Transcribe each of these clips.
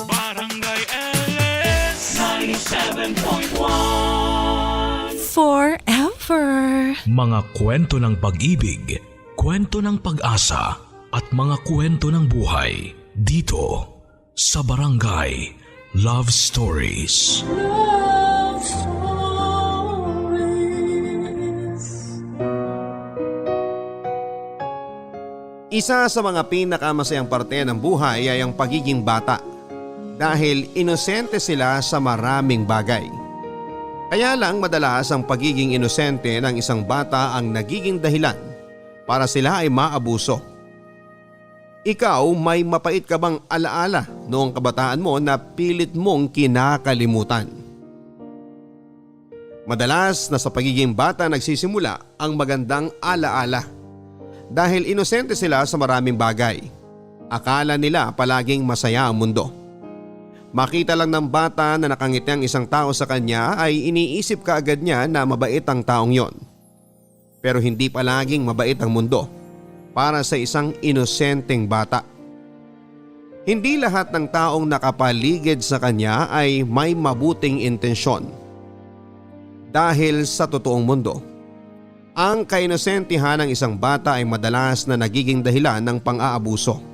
Barangay LS 97.1 Forever. Mga kwento ng pag-ibig, kwento ng pag-asa at mga kwento ng buhay dito sa Barangay Love Stories. Love Stories. Isa sa mga pinakamasayang parte ng buhay ay ang pagiging bata dahil inosente sila sa maraming bagay. Kaya lang madalas ang pagiging inosente ng isang bata ang nagiging dahilan para sila ay maabuso. Ikaw, may mapait ka bang alaala noong kabataan mo na pilit mong kinakalimutan? Madalas na sa pagiging bata nagsisimula ang magandang alaala. Dahil inosente sila sa maraming bagay. Akala nila palaging masaya ang mundo. Makita lang ng bata na nakangiti ang isang tao sa kanya ay iniisip kaagad niya na mabait ang taong yon. Pero hindi palaging mabait ang mundo para sa isang inosenteng bata. Hindi lahat ng taong nakapaligid sa kanya ay may mabuting intensyon. Dahil sa totoong mundo, ang kainosentihan ng isang bata ay madalas na nagiging dahilan ng pang-aabuso.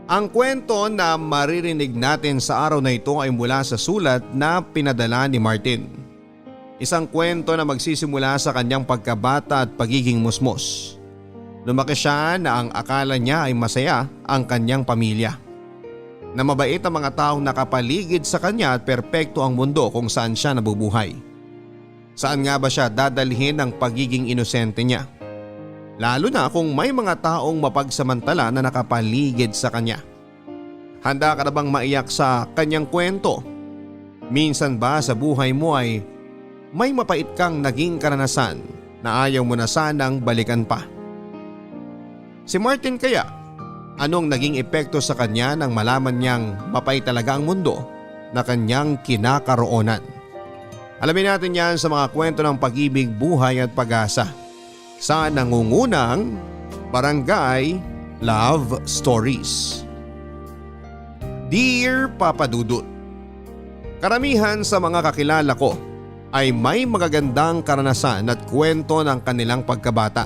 Ang kwento na maririnig natin sa araw na ito ay mula sa sulat na pinadala ni Martin. Isang kwento na magsisimula sa kanyang pagkabata at pagiging musmos. Lumaki siya na ang akala niya ay masaya ang kanyang pamilya. Na mabait ang mga taong nakapaligid sa kanya at perpekto ang mundo kung saan siya nabubuhay. Saan nga ba siya dadalhin ang pagiging inosente niya? Lalo na kung may mga taong mapagsamantala na nakapaligid sa kanya. Handa ka na bang maiyak sa kanyang kwento? Minsan ba sa buhay mo ay may mapait kang naging karanasan na ayaw mo na sanang balikan pa? Si Martin kaya, anong naging epekto sa kanya nang malaman niyang mapait talaga ang mundo na kanyang kinakaroonan? Alamin natin yan sa mga kwento ng pag-ibig, buhay at pag-asa sa nangungunang Barangay Love Stories. Dear Papa Dudut, karamihan sa mga kakilala ko ay may magagandang karanasan at kwento ng kanilang pagkabata.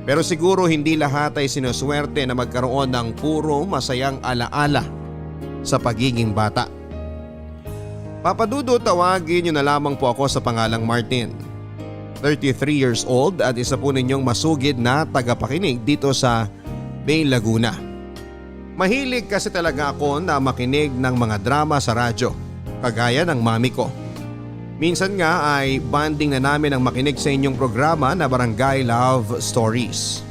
Pero siguro hindi lahat ay sinuswerte na magkaroon ng puro masayang alaala sa pagiging bata. Papa Dudut, tawagin niyo na lamang po ako sa pangalang Martin. 33 years old at isa po ninyong masugid na tagapakinig dito sa Bay Laguna. Mahilig kasi talaga ako na makinig ng mga drama sa radyo, kagaya ng mami ko. Minsan nga ay banding na namin ang makinig sa inyong programa na Barangay Love Stories.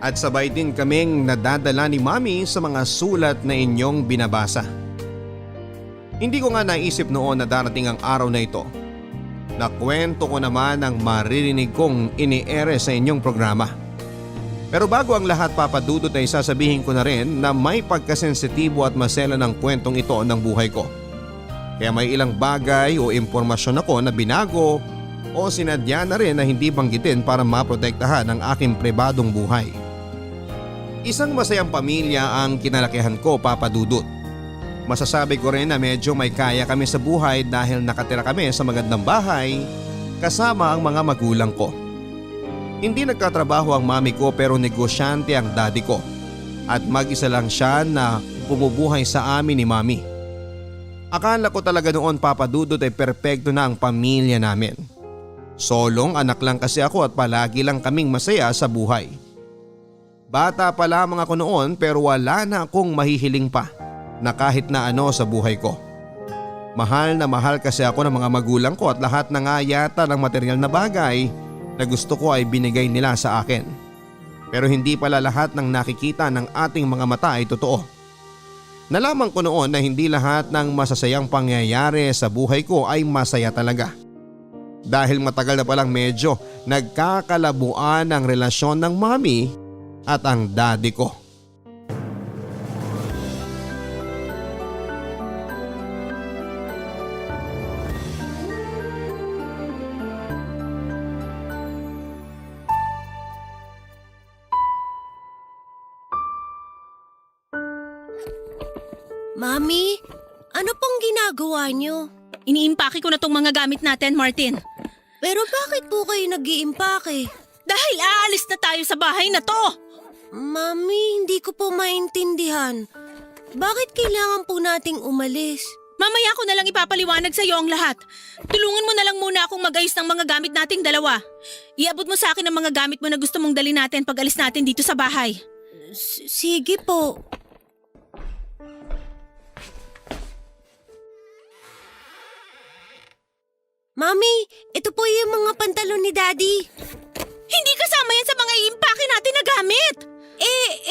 At sabay din kaming nadadala ni mami sa mga sulat na inyong binabasa. Hindi ko nga naisip noon na darating ang araw na ito. Nakwento ko naman ang maririnig kong ini-ere sa inyong programa. Pero bago ang lahat, Papa Dudut, ay sasabihin ko na rin na may pagkasensitibo at masela ng kwentong ito ng buhay ko. Kaya may ilang bagay o impormasyon ako na binago o sinadya na rin na hindi banggitin para maprotektahan ang aking pribadong buhay. Isang masayang pamilya ang kinalakihan ko, Papa Dudut. Masasabi ko rin na medyo may kaya kami sa buhay dahil nakatira kami sa magandang bahay kasama ang mga magulang ko. Hindi nagkatrabaho ang mami ko pero negosyante ang daddy ko at mag-isa lang siya na bumubuhay sa amin ni mami. Akala ko talaga noon, Papa Dudut, ay perpekto na ang pamilya namin. Solong anak lang kasi ako at palagi lang kaming masaya sa buhay. Bata pa lamang ako noon pero wala na akong mahihiling pa na kahit na ano sa buhay ko. Mahal na mahal kasi ako ng mga magulang ko at lahat na nga yata ng material na bagay na gusto ko ay binigay nila sa akin. Pero hindi pala lahat ng nakikita ng ating mga mata ay totoo. Nalaman ko noon na hindi lahat ng masasayang pangyayari sa buhay ko ay masaya talaga. Dahil matagal na palang medyo nagkakalabuan ang relasyon ng mami at ang daddy ko. Mami, ano pong ginagawa niyo? Iniimpake ko na tong mga gamit natin, Martin. Pero bakit po kayo nag-iimpake? Dahil aalis na tayo sa bahay na to. Mami, hindi ko po maintindihan. Bakit kailangan po nating umalis? Mamaya ko na lang ipapaliwanag sa iyo ang lahat. Tulungan mo na lang muna akong mag-ayos ng mga gamit nating dalawa. Iabot mo sa akin ang mga gamit mo na gusto mong dali natin pag alis natin dito sa bahay. Sige po. Mami, ito po yung mga pantalon ni Daddy. Hindi kasama yan sa mga iimpake natin na gamit.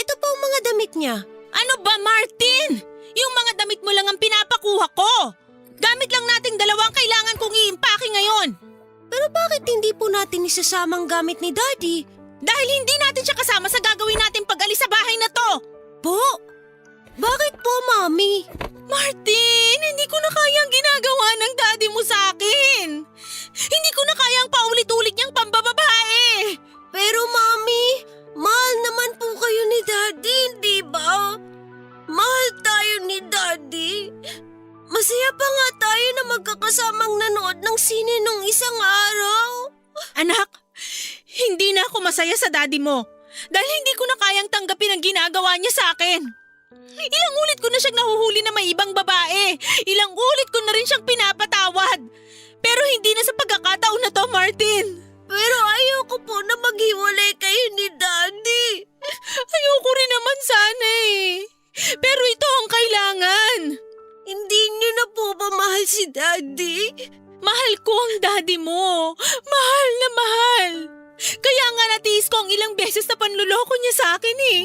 Ito po ang mga damit niya. Ano ba, Martin? Yung mga damit mo lang ang pinapakuha ko. Gamit lang nating dalawang kailangan kong iimpake ngayon. Pero bakit hindi po natin isasamang gamit ni Daddy? Dahil hindi natin siya kasama sa gagawin natin pag-alis sa bahay na to. Po? Bakit po, Mami? Martin, hindi ko na kayang ginagawa ng daddy mo sa akin. Hindi ko na kayang paulit-ulit niyang pambababae. Pero Mami, mahal naman po kayo ni Daddy, di ba? Mahal tayo ni Daddy. Masaya pa nga tayo na magkakasamang nanood ng sine nung isang araw. Anak, hindi na ako masaya sa daddy mo. Dahil hindi ko na kayang tanggapin ang ginagawa niya sa akin. Ilang ulit ko na siyang nahuhuli na may ibang babae. Ilang ulit ko na rin siyang pinapatawad. Pero hindi na sa pagkakataon na to, Martin. Pero ayoko po na maghiwalay kayo ni Daddy. Ayoko rin naman sana eh. Pero ito ang kailangan. Hindi niyo na po ba mahal si Daddy? Mahal ko ang daddy mo. Mahal na mahal. Kaya nga natiis ko ang ilang beses na panluloko niya sa akin eh.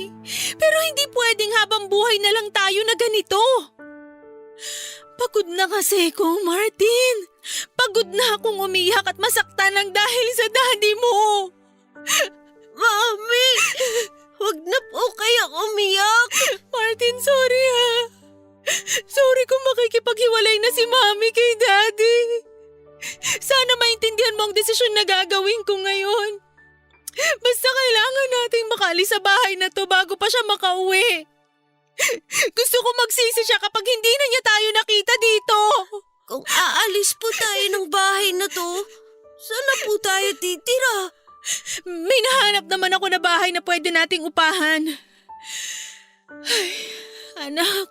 Pero hindi pwedeng habang buhay na lang tayo na ganito. Pagod na kasi ko, Martin. Pagod na akong umiyak at masaktan ng dahil sa daddy mo. Mami, huwag na po kayo umiyak. Martin, sorry ha. Sorry kung makikipaghiwalay na si Mami kay Daddy. Sana maintindihan mo ang desisyon na gagawin ko ngayon. Basta kailangan nating makaalis sa bahay na to bago pa siya makauwi. Gusto ko magsisi siya kapag hindi na niya tayo nakita dito. Kung aalis po tayo ng bahay na to, saan na po tayo titira? May nahanap naman ako na bahay na pwede nating upahan. Ay, anak,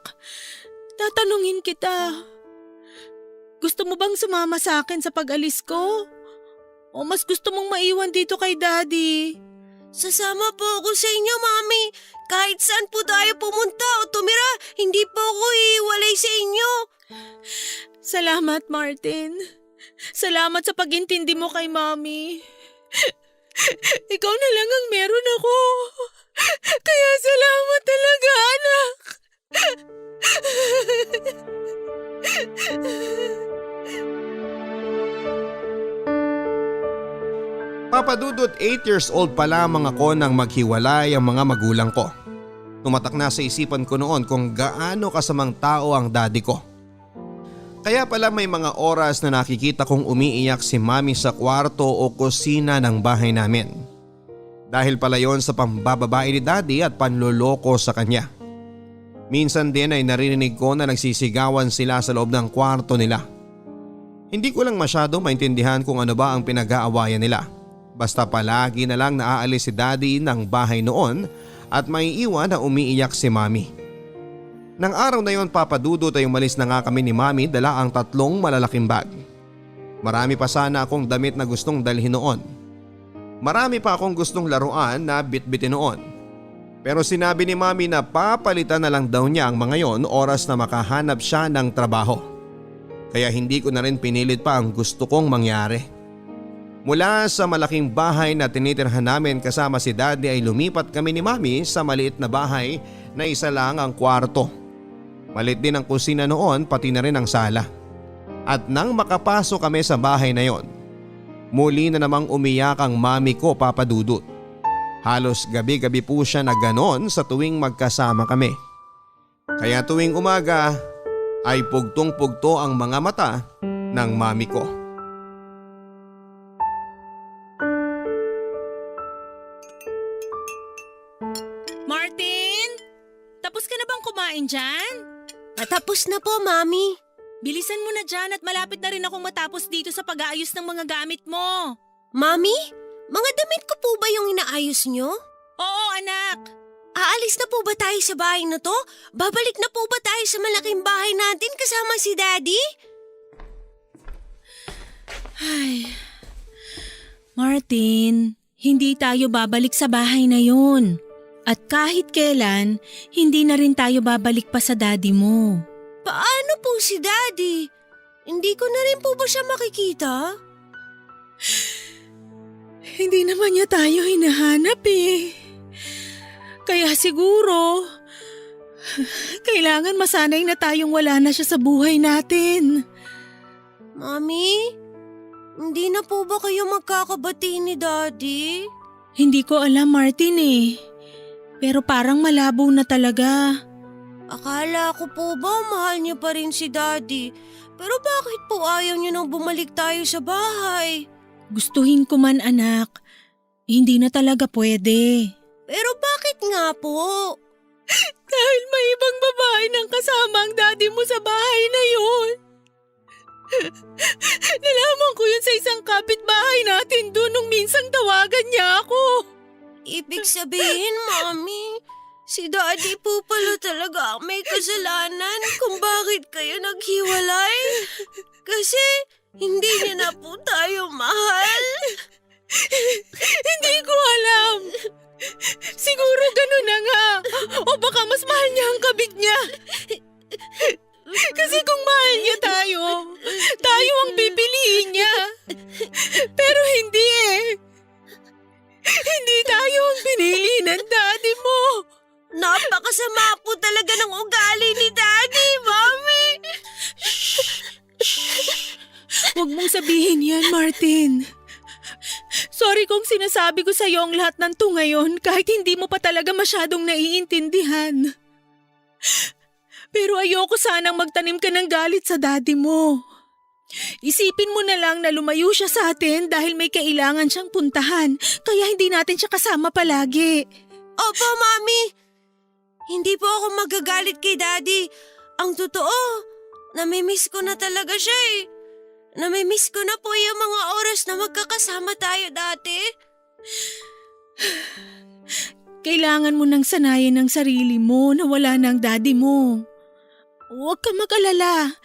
tatanungin kita. Gusto mo bang sumama sa akin sa pag-alis ko? O mas gusto mong maiwan dito kay Daddy? Sasama po ako sa inyo, Mami. Kahit saan po tayo pumunta o tumira, hindi po ako iiwalay sa inyo. Salamat, Martin. Salamat sa pag-intindi mo kay Mami. Ikaw na lang ang meron ako. Kaya salamat talaga, anak. Papadudot 8 years old pa lamang ako nang maghiwalay ang mga magulang ko. Tumatak na sa isipan ko noon kung gaano kasamang tao ang daddy ko. Kaya pala may mga oras na nakikita kong umiiyak si Mami sa kwarto o kusina ng bahay namin. Dahil pala yon sa pambababae ni daddy at panloloko sa kanya. Minsan din ay naririnig ko na nagsisigawan sila sa loob ng kwarto nila. Hindi ko lang masyado maintindihan kung ano ba ang pinag-aawayan nila. Basta palagi na lang naaalis si daddy ng bahay noon at may iwan na umiiyak si Mami. Nang araw na yon, Papadudot, ay umalis na nga kami ni Mami dala ang 3 malalaking bag. Marami pa sana akong damit na gustong dalhin noon. Marami pa akong gustong laruan na bitbitin noon. Pero sinabi ni Mami na papalitan na lang daw niya ang mga yon oras na makahanap siya ng trabaho. Kaya hindi ko na rin pinilit pa ang gusto kong mangyari. Mula sa malaking bahay na tinitirhan namin kasama si Daddy ay lumipat kami ni Mami sa maliit na bahay na isa lang ang kwarto. Maliit din ang kusina noon, pati na rin ang sala. At nang makapasok kami sa bahay na yon, muli na namang umiyak ang Mami ko, Papadudot. Halos gabi-gabi po siya na ganon sa tuwing magkasama kami. Kaya tuwing umaga ay pugtong-pugto ang mga mata ng Mami ko. Martin? Tapos ka na bang kumain dyan? Patapos na po, Mami. Bilisan mo na dyan at malapit na rin akong matapos dito sa pag-aayos ng mga gamit mo. Mami, mga damit ko po ba yung inaayos nyo? Oo, anak. Aalis na po ba tayo sa bahay na to? Babalik na po ba tayo sa malaking bahay natin kasama si Daddy? Ay. Martin, hindi tayo babalik sa bahay na yun. At kahit kailan, hindi na rin tayo babalik pa sa daddy mo. Paano po si Daddy? Hindi ko na rin po ba siya makikita? Hindi naman niya tayo hinahanap eh. Kaya siguro, kailangan masanay na tayong wala na siya sa buhay natin. Mami, hindi na po ba kayo magkakabati ni Daddy? Hindi ko alam, Martin eh. Pero parang malabo na talaga. Akala ko po ba mahal niyo pa rin si Daddy? Pero bakit po ayaw niyo nang bumalik tayo sa bahay? Gustuhin ko man anak, hindi na talaga pwede. Pero bakit nga po? Dahil may ibang babae nang kasama ang daddy mo sa bahay na yun. Nalaman ko yun sa isang kapitbahay natin doon nung minsang tawagan niya ako. Ibig sabihin, Mami, si Daddy po pala talaga ang may kasalanan kung bakit kayo naghiwalay. Kasi hindi niya na po tayo mahal. Hindi ko alam. Siguro ganun na nga. O baka mas mahal niya ang kabit niya. Kasi kung mahal niya tayo, tayo ang pipiliin niya. Pero hindi eh. Hindi tayo ang pinili ng daddy mo. Napakasama po talaga ng ugali ni Daddy, Mami. Huwag mong sabihin yan, Martin. Sorry kung sinasabi ko sa iyo ang lahat ng to ngayon kahit hindi mo pa talaga masyadong naiintindihan. Pero ayoko sanang magtanim ka ng galit sa daddy mo. Isipin mo na lang na lumayo siya sa atin dahil may kailangan siyang puntahan kaya hindi natin siya kasama palagi. Opo, Mami. Hindi po ako magagalit kay Daddy. Ang totoo, namimiss ko na talaga siya eh. Namimiss ko na po yung mga oras na magkakasama tayo dati. Kailangan mo nang sanayin ang sarili mo na wala na ang daddy mo. Huwag ka mag-alala.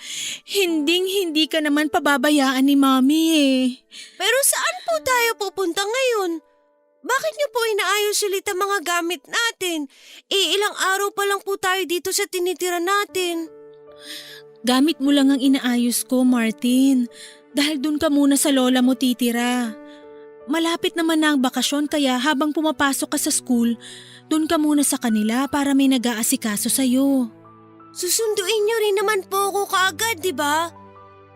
Hinding-hindi ka naman pababayaan ni Mami eh. Pero saan po tayo pupunta ngayon? Bakit niyo po inaayos ulit ang mga gamit natin? Ilang araw pa lang po tayo dito sa tinitira natin. Gamit mo lang ang inaayos ko, Martin. Dahil dun ka muna sa lola mo titira. Malapit naman na ang bakasyon kaya habang pumapasok ka sa school, dun ka muna sa kanila para may nag-aasikaso sa'yo. Susunduin niyo rin naman po ako kaagad, di ba?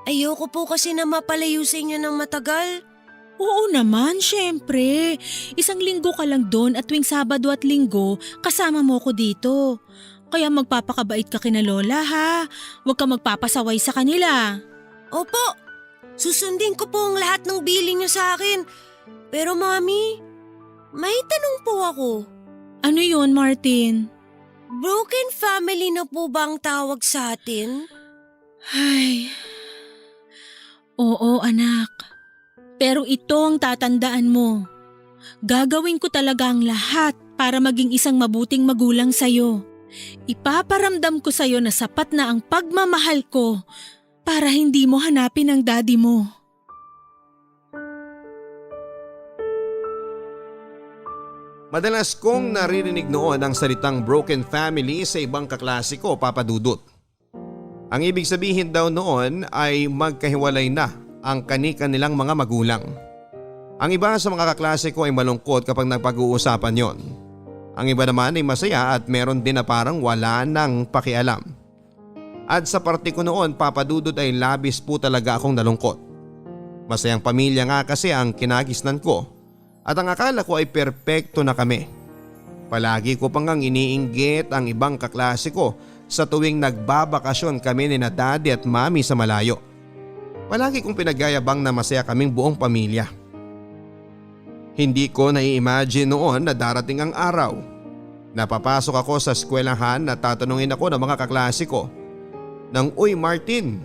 Ayoko po kasi na mapalayo sa inyo ng matagal. Oo naman, syempre. Isang linggo ka lang doon at tuwing Sabado at Linggo, kasama mo ko dito. Kaya magpapakabait ka kina Lola ha. Huwag ka magpapasaway sa kanila. Opo, susundin ko po ang lahat ng bilin niyo sa akin. Pero Mami, may tanong po ako. Ano yun, Martin? Broken family na po ba ang tawag sa atin? Ay, oo anak. Pero ito ang tatandaan mo. Gagawin ko talaga ang lahat para maging isang mabuting magulang sa'yo. Ipaparamdam ko sa'yo na sapat na ang pagmamahal ko para hindi mo hanapin ang daddy mo. Madalas kong naririnig noon ang salitang broken family sa ibang kaklase ko, Papa Dudut. Ang ibig sabihin daw noon ay magkahiwalay na ang kani-kanilang mga magulang. Ang iba sa mga kaklase ko ay malungkot kapag nagpag-uusapan yon. Ang iba naman ay masaya at meron din na parang wala nang pakialam. At sa parte ko noon, Papa Dudut, ay labis po talaga akong nalungkot. Masayang pamilya nga kasi ang kinagisnan ko at ang akala ko ay perpekto na kami. Palagi ko pang iniinggit ang ibang kaklase ko sa tuwing nagbabakasyon kami ni na daddy at mami sa malayo. Palagi kong pinagyayabang na masaya kaming buong pamilya. Hindi ko nai-imagine noon na darating ang araw. Napapasok ako sa eskwelahan at tatanungin ako ng mga kaklase ko Nang, "Uy Martin,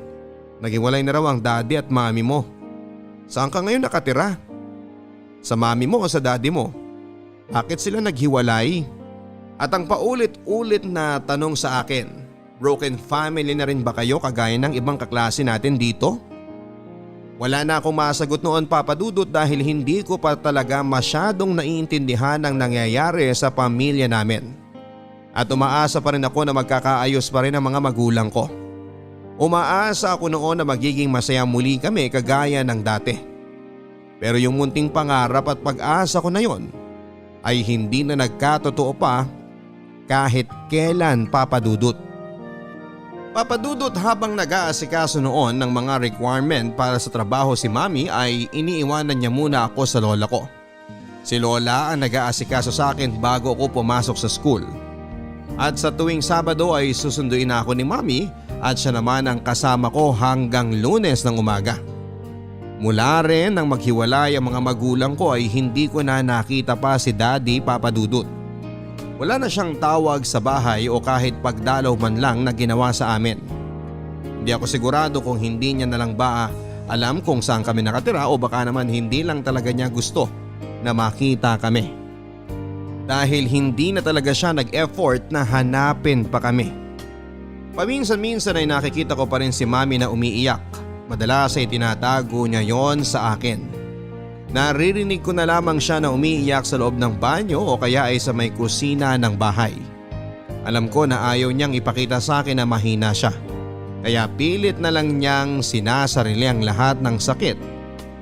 naghiwalay na raw ang daddy at mami mo. Saan ka ngayon nakatira? Sa mami mo o sa daddy mo? Bakit sila naghiwalay?" At ang paulit-ulit na tanong sa akin, broken family na rin ba kayo kagaya ng ibang kaklase natin dito? Wala na akong masagot noon, Papa Dudut, dahil hindi ko pa talaga masyadong naiintindihan ang nangyayari sa pamilya namin. At umaasa pa rin ako na magkakaayos pa rin ang mga magulang ko. Umaasa ako noon na magiging masaya muli kami kagaya ng dati. Pero yung munting pangarap at pag-asa ko na yon ay hindi na nagkatotoo pa kahit kailan, Papa Dudut. Papa Dudut, habang nag-aasikaso noon ng mga requirement para sa trabaho si Mami ay iniiwanan niya muna ako sa lola ko. Si Lola ang nag-aasikaso sa akin bago ako pumasok sa school. At sa tuwing Sabado ay susunduin ako ni Mami at siya naman ang kasama ko hanggang Lunes ng umaga. Mula rin nang maghiwalay ang mga magulang ko ay hindi ko na nakita pa si Daddy, Papa Dudut. Wala na siyang tawag sa bahay o kahit pagdalaw man lang na ginawa sa amin. Hindi ako sigurado kung hindi niya na lang ba alam kung saan kami nakatira o baka naman hindi lang talaga niya gusto na makita kami. Dahil hindi na talaga siya nag-effort na hanapin pa kami. Paminsan-minsan ay nakikita ko pa rin si Mami na umiiyak. Madalas ay tinatago niya yon sa akin. Naririnig ko na lamang siya na umiiyak sa loob ng banyo o kaya ay sa may kusina ng bahay. Alam ko na ayaw niyang ipakita sa akin na mahina siya. Kaya pilit na lang niyang sinasarili ang lahat ng sakit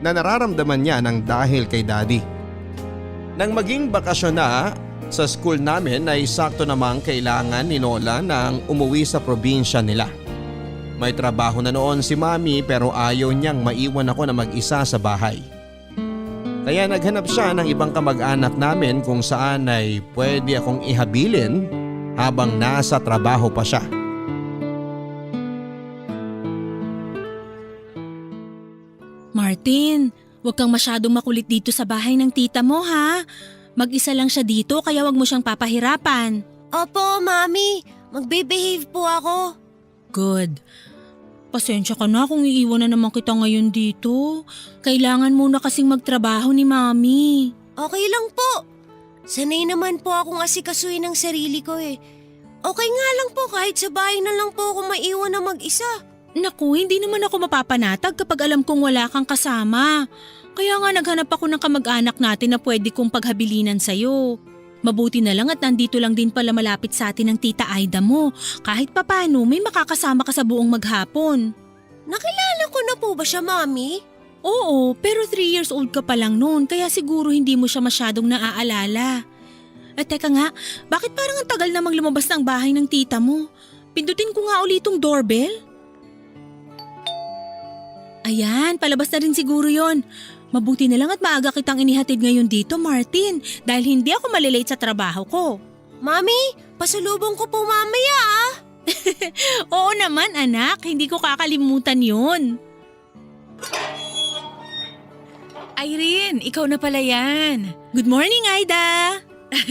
na nararamdaman niya nang dahil kay Daddy. Nang maging bakasyon na sa school namin ay sakto namang kailangan ni Lola nang umuwi sa probinsya nila. May trabaho na noon si Mami pero ayaw niyang maiwan ako na mag-isa sa bahay. Kaya naghanap siya ng ibang kamag-anak namin kung saan ay pwede akong ihabilin habang nasa trabaho pa siya. Martin, huwag kang masyadong makulit dito sa bahay ng tita mo ha. Mag-isa lang siya dito kaya huwag mo siyang papahirapan. Opo, Mami. Magbe-behave po ako. Good. Pasensya ka na kung iiwan na naman kita ngayon dito. Kailangan muna kasing magtrabaho ni Mami. Okay lang po. Sanay naman po akong asikasuhin ng sarili ko eh. Okay nga lang po kahit sa bahay na lang po ako maiwan na mag-isa. Naku, hindi naman ako mapapanatag kapag alam kong wala kang kasama. Kaya nga naghanap ako ng kamag-anak natin na pwede kong paghabilinan sa'yo. Mabuti na lang at nandito lang din pala malapit sa atin ang tita Aida mo. Kahit papano may makakasama ka sa buong maghapon. Nakilala ko na po ba siya, Mami? Oo, pero 3 years old ka pa lang noon kaya siguro hindi mo siya masyadong naaalala. At teka nga, bakit parang ang tagal namang lumabas ng bahay ng tita mo? Pindutin ko nga ulit itong doorbell. Ayan, palabas na rin siguro yon. Mabuti na lang at maaga kitang inihatid ngayon dito, Martin, dahil hindi ako malilate sa trabaho ko. Mami, pasalubong ko po mamaya ah. Oo naman anak, hindi ko kakalimutan yun. Irene, ikaw na pala yan. Good morning, Aida.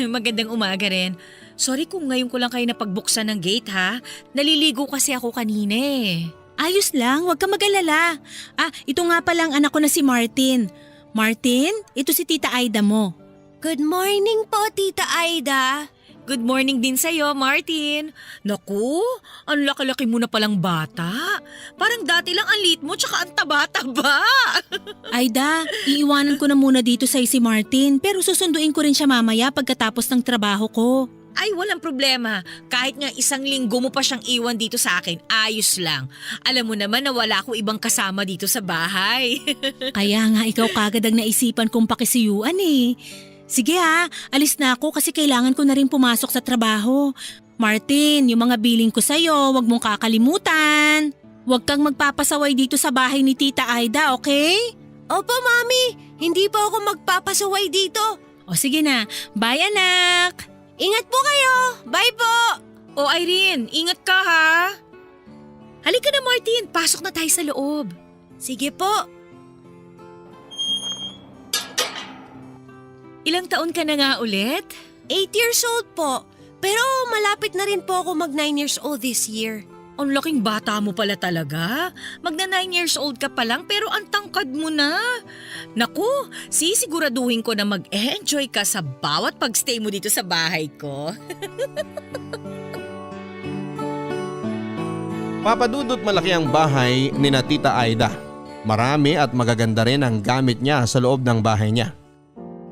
Magandang umaga rin. Sorry kung ngayon ko lang kayo napagbuksan ng gate ha. Naliligo kasi ako kanina eh. Ayos lang, huwag ka mag-alala. Ito nga palang anak ko na si Martin. Martin, ito si Tita Aida mo. Good morning po, Tita Aida. Good morning din sa'yo, Martin. Naku, ang laki-laki mo na palang bata. Parang dati lang ang liit mo tsaka ang taba-taba. Aida, iiwanan ko na muna dito sa'yo si Martin pero susunduin ko rin siya mamaya pagkatapos ng trabaho ko. Ay, walang problema. Kahit nga 1 linggo mo pa siyang iwan dito sa akin, ayos lang. Alam mo naman na wala ko ibang kasama dito sa bahay. Kaya nga ikaw kagad ang naisipan kong pakisiyuan eh. Sige ha, alis na ako kasi kailangan ko na rin pumasok sa trabaho. Martin, yung mga billing ko sa'yo, wag mong kakalimutan. Huwag kang magpapasaway dito sa bahay ni Tita Aida, okay? Opo, Mami. Hindi po ako magpapasaway dito. O sige na, bye anak! Ingat po kayo! Bye po! O Irene, ingat ka ha! Halika na Martin, pasok na tayo sa loob. Sige po. Ilang taon ka na nga ulit? 8 years old po. Pero malapit na rin po ako mag 9 years old this year. Ang laking bata mo pala talaga. Magna 9 years old ka pa lang pero ang tangkad mo na. Naku, sisiguraduhin ko na mag-enjoy ka sa bawat pagstay mo dito sa bahay ko. Papadudot malaki ang bahay ni na Tita Aida. Marami at magaganda rin ang gamit niya sa loob ng bahay niya.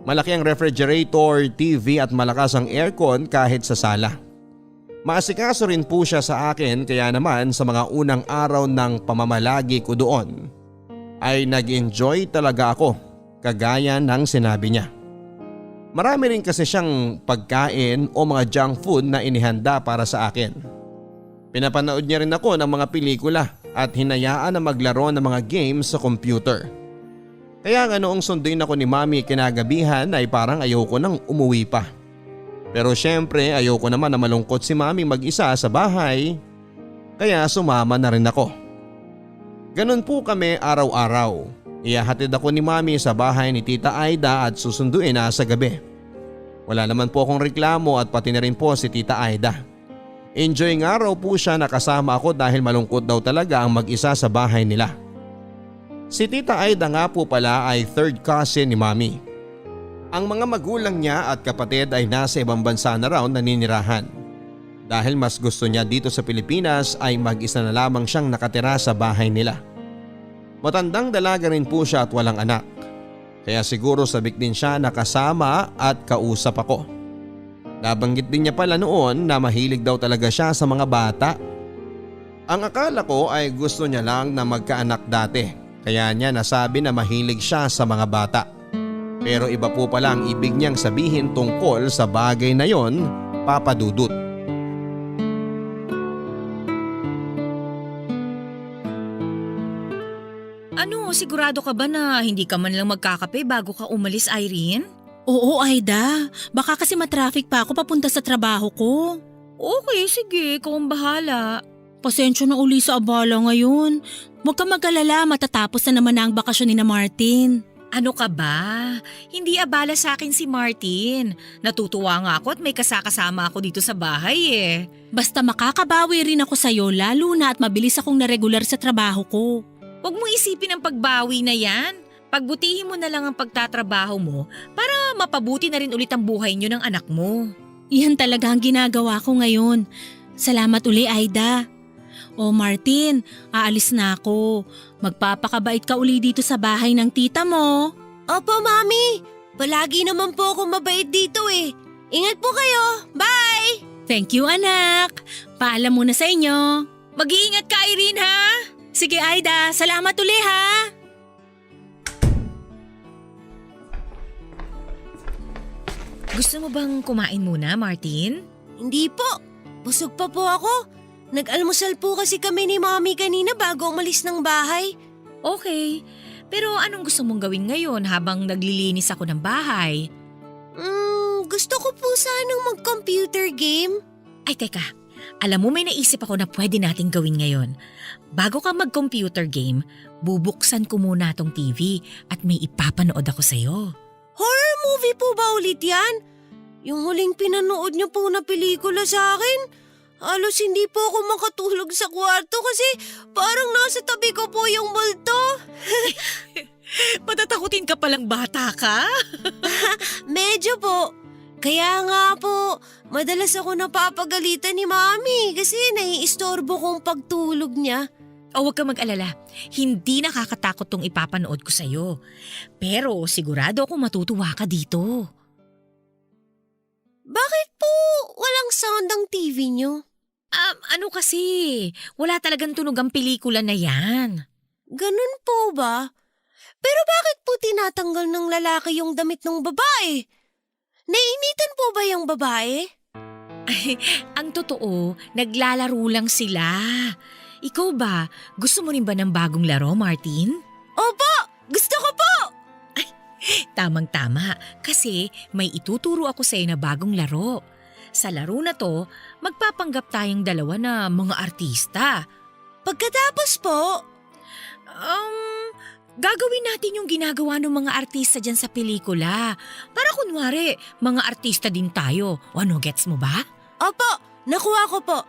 Malaki ang refrigerator, TV at malakas ang aircon kahit sa sala. Maasikaso rin po siya sa akin kaya naman sa mga unang araw ng pamamalagi ko doon ay nag-enjoy talaga ako kagaya ng sinabi niya. Marami rin kasi siyang pagkain o mga junk food na inihanda para sa akin. Pinapanood niya rin ako ng mga pelikula at hinayaan na maglaro ng mga games sa computer. Kaya nga noong sunduin ako ni Mami kinagabihan ay parang ayoko nang umuwi pa. Pero syempre ayoko naman na malungkot si Mami mag-isa sa bahay, kaya sumama na rin ako. Ganun po kami araw-araw. Ihahatid ako ni Mami sa bahay ni Tita Aida at susunduin na sa gabi. Wala naman po akong reklamo at pati na rin po si Tita Aida. Enjoy nga raw po siya na kasama ako dahil malungkot daw talaga ang mag-isa sa bahay nila. Si Tita Aida nga po pala ay third cousin ni Mami. Ang mga magulang niya at kapatid ay nasa ibang bansa na raw naninirahan. Dahil mas gusto niya dito sa Pilipinas ay mag-isa na lamang siyang nakatira sa bahay nila. Matandang dalaga rin po siya at walang anak. Kaya siguro sabik din siya na kasama at kausap ako. Nabanggit din niya pala noon na mahilig daw talaga siya sa mga bata. Ang akala ko ay gusto niya lang na magkaanak dati. Kaya niya nasabi na mahilig siya sa mga bata. Pero iba po pala ang ibig niyang sabihin tungkol sa bagay na yon, Papa Dudut. Ano, sigurado ka ba na hindi ka man lang magkakape bago ka umalis, Irene? Oo, Aida. Baka kasi matraffic pa ako papunta sa trabaho ko. Okay, sige, ikaw ang bahala. Pasensya na uli sa abala ngayon. Huwag ka mag-alala, matatapos na naman na ang bakasyon ni na Martin. Ano ka ba? Hindi abala sa akin si Martin. Natutuwa nga ako at may kasakasama ako dito sa bahay eh. Basta makakabawi rin ako sa'yo lalo na at mabilis akong naregular sa trabaho ko. Huwag mo isipin ang pagbawi na yan. Pagbutihin mo na lang ang pagtatrabaho mo para mapabuti na rin ulit ang buhay niyo ng anak mo. Yan talaga ang ginagawa ko ngayon. Salamat uli, Aida. O Martin, aalis na ako. Magpapakabait ka uli dito sa bahay ng tita mo. Opo, Mami. Palagi naman po ako mabait dito eh. Ingat po kayo. Bye! Thank you, anak. Paalam muna sa inyo. Mag-iingat ka, Irene, ha? Sige, Aida. Salamat uli, ha? Gusto mo bang kumain muna, Martin? Hindi po. Busog pa po ako. Nag-almusal po kasi kami ni Mami kanina bago umalis ng bahay. Okay, pero anong gusto mong gawin ngayon habang naglilinis ako ng bahay? Gusto ko po sanang mag-computer game. Ay teka, alam mo may naisip ako na pwede nating gawin ngayon. Bago ka mag-computer game, bubuksan ko muna tong TV at may ipapanood ako sa'yo. Horror movie po ba ulit yan? Yung huling pinanood niyo po na pelikula sa akin? Halos hindi po ako makatulog sa kwarto kasi parang nasa tabi ko po yung multo. Patatakutin ka palang bata ka? Medyo po. Kaya nga po, madalas ako napapagalitan ni Mami kasi naiistorbo kong pagtulog niya. O huwag ka mag-alala, hindi nakakatakot tong ipapanood ko sa'yo. Pero sigurado akong matutuwa ka dito. Bakit po walang sound ang TV niyo? Ano kasi, wala talagang tunog ang pelikula na yan. Ganun po ba? Pero bakit po tinatanggal ng lalaki yung damit ng babae? Nainitan po ba yung babae? Ay, ang totoo, naglalaro lang sila. Ikaw ba, gusto mo rin ba ng bagong laro, Martin? Opo! Gusto ko po! Tamang-tama, kasi may ituturo ako sa'yo na bagong laro. Sa laro na to, magpapanggap tayong dalawa na mga artista. Pagkatapos po, gagawin natin yung ginagawa ng mga artista dyan sa pelikula. Para kunwari, mga artista din tayo. O ano, gets mo ba? opo, nakuha ko po.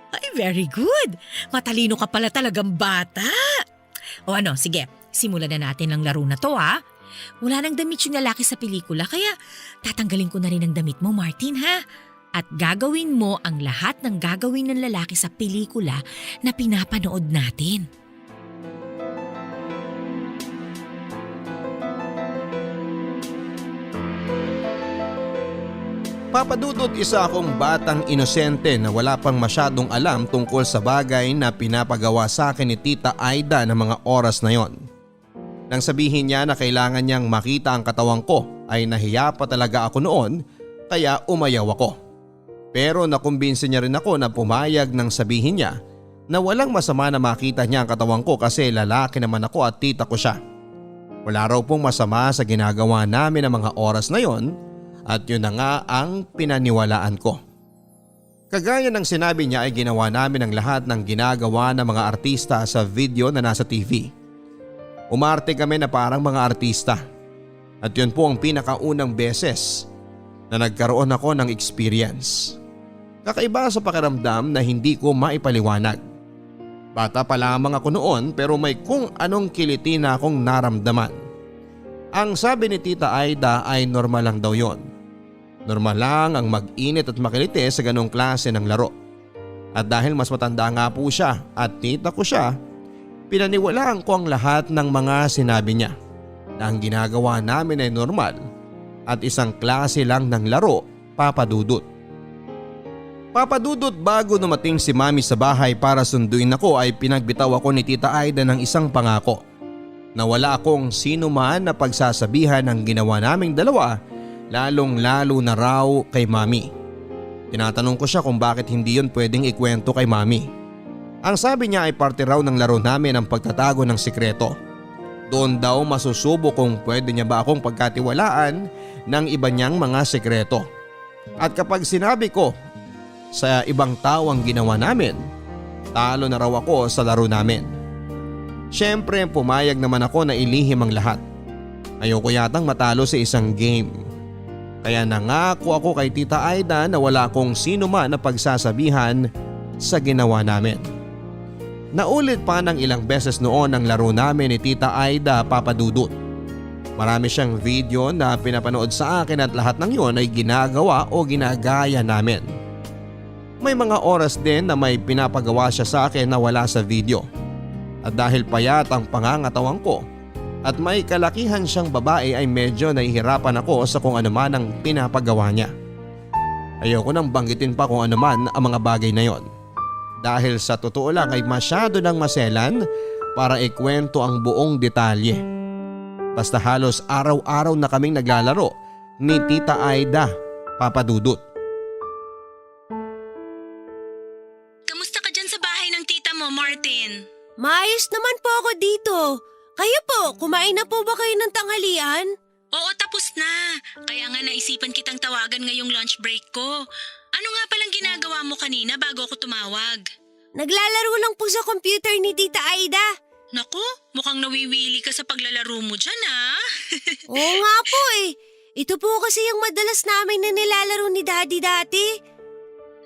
Ay, very good. Matalino ka pala talagang bata. O ano, sige, simulan na natin ang laro na to ha. Wala nang damit yung lalaki sa pelikula kaya tatanggalin ko na rin ang damit mo, Martin ha. At gagawin mo ang lahat ng gagawin ng lalaki sa pelikula na pinapanood natin. Papadudot, isa akong batang inosente na wala pang masyadong alam tungkol sa bagay na pinapagawa sa akin ni Tita Aida ng mga oras na yon. Nang sabihin niya na kailangan niyang makita ang katawan ko ay nahiya pa talaga ako noon kaya umayaw ako. Pero nakumbinsi niya rin ako na pumayag nang sabihin niya na walang masama na makita niya ang katawan ko kasi lalaki naman ako at tita ko siya. Wala raw pong masama sa ginagawa namin ng mga oras na yon. At yun na nga ang pinaniwalaan ko. Kagaya ng sinabi niya ay ginawa namin ang lahat ng ginagawa ng mga artista sa video na nasa TV. Umarte kami na parang mga artista. At yun po ang pinakaunang beses na nagkaroon ako ng experience. Kakaiba sa pakiramdam na hindi ko maipaliwanag. Bata pa lamang ako noon pero may kung anong kiliti na akong naramdaman. Ang sabi ni Tita Aida ay normal lang daw yon. Normal lang ang mag-init at makiliti sa ganong klase ng laro. At dahil mas matanda nga po siya at tita ko siya, pinaniwalaan ko ang lahat ng mga sinabi niya na ang ginagawa namin ay normal at isang klase lang ng laro, papadudot. Papadudot, bago dumating si Mami sa bahay para sunduin ako ay pinagbitaw ako ni Tita Aida ng isang pangako na wala akong sino man na pagsasabihan ng ginawa naming dalawa, lalong lalo na raw kay Mami. Tinatanong ko siya kung bakit hindi yun pwedeng ikwento kay Mami. Ang sabi niya ay parte raw ng laro namin ang pagtatago ng sikreto. Doon daw masusubo kung pwede niya ba akong pagkatiwalaan ng iba niyang mga sikreto. At kapag sinabi ko sa ibang tao ang ginawa namin, talo na raw ako sa laro namin. Siyempre pumayag naman ako na ilihim ang lahat. Ayoko yatang matalo sa isang game. Kaya nangako ako kay Tita Aida na wala akong sino man na pagsasabihan sa ginawa namin. Naulit pa ng ilang beses noon ang laro namin ni Tita Aida, papadudot. Marami siyang video na pinapanood sa akin at lahat ng yon ay ginagawa o ginagaya namin. May mga oras din na may pinapagawa siya sa akin na wala sa video. At dahil payat ang pangangatawan ko at may kalakihan siyang babae ay medyo nahihirapan ako sa kung ano man ang pinapagawa niya. Ayoko nang banggitin pa kung ano man ang mga bagay na yon. Dahil sa totoo lang ay masyado nang maselan para ikwento ang buong detalye. Basta halos araw-araw na kaming naglalaro ni Tita Aida, papadudot. Kamusta ka dyan sa bahay ng tita mo, Martin? Maayos naman po ako dito. Kayo po, kumain na po ba kayo ng tanghalian? Oo, tapos na. Kaya nga naisipan kitang tawagan ngayong lunch break ko. Ano nga palang ginagawa mo kanina bago ako tumawag? Naglalaro lang po sa computer ni Tita Aida. Naku, mukhang nawiwili ka sa paglalaro mo dyan ah. Oo nga po eh. Ito po kasi yung madalas namin na nilalaro ni Daddy dati.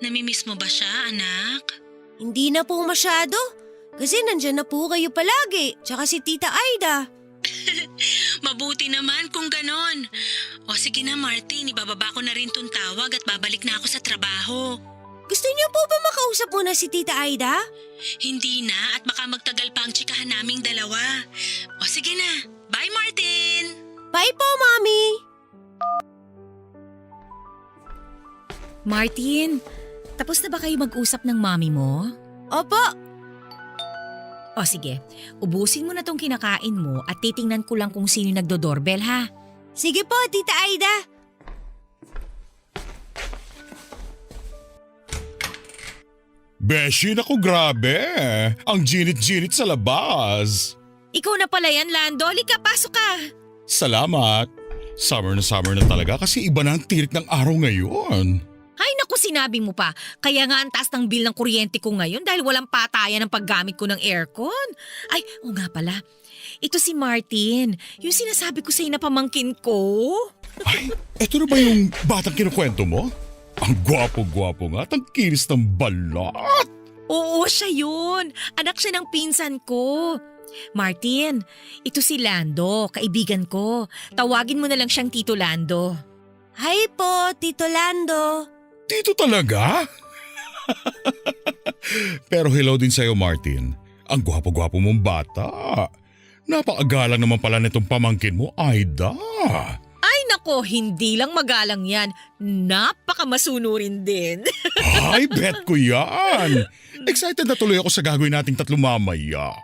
Namimiss mo ba siya, anak? Hindi na po masyado. Kasi nandyan na po kayo palagi, tsaka si Tita Aida. Mabuti naman kung ganon. O sige na Martin, ibababa ko na rin tong tawag at babalik na ako sa trabaho. Gusto niyo po ba makausap muna si Tita Aida? Hindi na at baka magtagal pa ang tsikahan naming dalawa. O sige na, bye Martin! Bye po, Mami! Martin, tapos na ba kayo mag-usap ng mami mo? Opo. O sige, ubusin mo na tong kinakain mo at titingnan ko lang kung sino nagdo-doorbell ha. Sige po, Tita Aida. Beshi, naku grabe. Ang ginit-ginit sa labas. Ikaw na pala yan, Lando. Halika, pasok ka. Salamat. Summer na talaga kasi iba na ang tirik ng araw ngayon. Ay naku, sinabi mo pa. Kaya nga ang taas ng bill ng kuryente ko ngayon dahil walang patayan ng paggamit ko ng aircon. Ay, o nga pala. Ito si Martin, yung sinasabi ko sa'yo na pamangkin ko. Ay, eto na ba yung batang kinukwento mo? Ang gwapo-gwapo nga at ang kinis ng balat. Oo, siya yun. Anak siya ng pinsan ko. Martin, ito si Lando, kaibigan ko. Tawagin mo na lang siyang Tito Lando. Hi po, Tito Lando. Dito talaga? Pero hello din sa'yo, Martin. Ang gwapo-gwapo mong bata. Napakagalang naman pala nitong pamangkin mo, Aida. Ay nako, hindi lang magalang yan. Napakamasunurin din. Ay, bet ko yan. Excited na tuloy ako sa gagawin nating tatlo mamaya.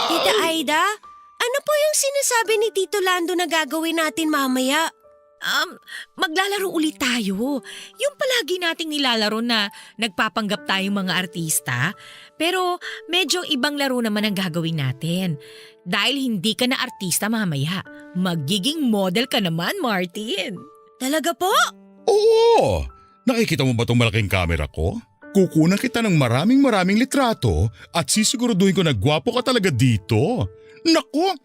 Tita Aida, ano po yung sinasabi ni Tito Lando na gagawin natin mamaya? Maglalaro ulit tayo. Yung palagi nating nilalaro na nagpapanggap tayong mga artista. Pero medyo ibang laro naman ang gagawin natin. Dahil hindi ka na artista mamaya, magiging model ka naman, Martin. Talaga po? Oo! Nakikita mo ba itong malaking camera ko? Kukunan kita ng maraming litrato at sisiguraduhin ko na gwapo ka talaga dito. Naku,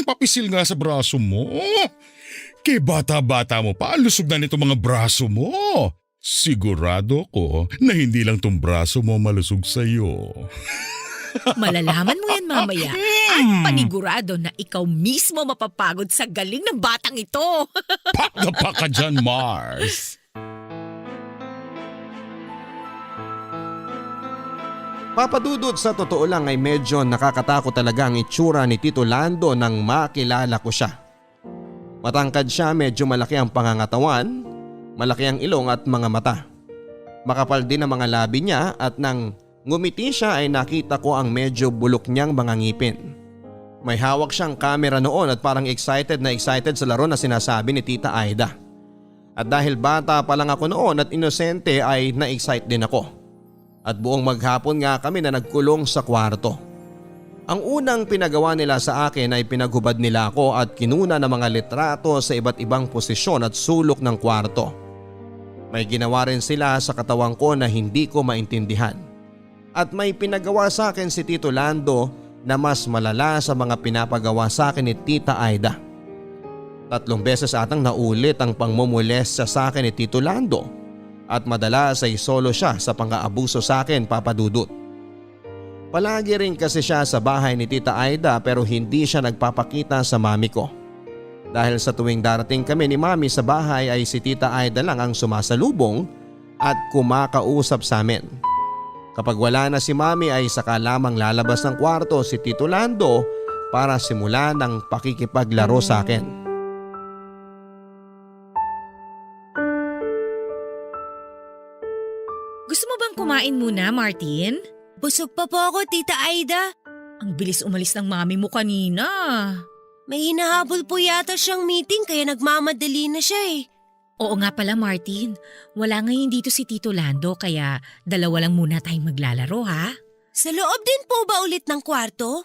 papisil nga sa braso mo. Kay bata-bata mo pa, lusog na nito mga braso mo. Sigurado ko na hindi lang tong braso mo malusog sa'yo. Malalaman mo yan mamaya. At panigurado na ikaw mismo mapapagod sa galing ng batang ito. Pak na pak ka dyan, Mars. Papadudot, sa totoo lang ay medyo nakakatakot talaga ang itsura ni Tito Lando nang makilala ko siya. Matangkad siya, medyo malaki ang pangangatawan, malaki ang ilong at mga mata. Makapal din ang mga labi niya at nang ngumiti siya ay nakita ko ang medyo bulok niyang mga ngipin. May hawak siyang camera noon at parang excited sa laro na sinasabi ni Tita Aida. At dahil bata pa lang ako noon at inosente ay na-excite din ako. At buong maghapon nga kami na nagkulong sa kwarto. Ang unang pinagawa nila sa akin ay pinaghubad nila ako at kinuna ng mga litrato sa iba't ibang posisyon at sulok ng kwarto. May ginawa rin sila sa katawan ko na hindi ko maintindihan. At may pinagawa sa akin si Tito Lando na mas malala sa mga pinapagawa sa akin ni Tita Aida. 3 beses atang naulit ang pangmumulestya sa akin ni Tito Lando at madalas ay solo siya sa pang-aabuso sa akin, Papa Dudut. Palagi rin kasi siya sa bahay ni Tita Aida pero hindi siya nagpapakita sa mami ko. Dahil sa tuwing darating kami ni mami sa bahay ay si Tita Aida lang ang sumasalubong at kumakausap sa amin. Kapag wala na si mami ay saka lamang lalabas ng kwarto si Tito Lando para simulan ang pakikipaglaro sa akin. Gusto mo bang kumain muna, Martin? Busog pa po ako, Tita Aida. Ang bilis umalis ng mami mo kanina. May hinahabol po yata siyang meeting kaya nagmamadali na siya eh. Oo nga pala, Martin. Wala ngayon dito si Tito Lando kaya dalawa lang muna tayong maglalaro, ha? Sa loob din po ba ulit ng kwarto?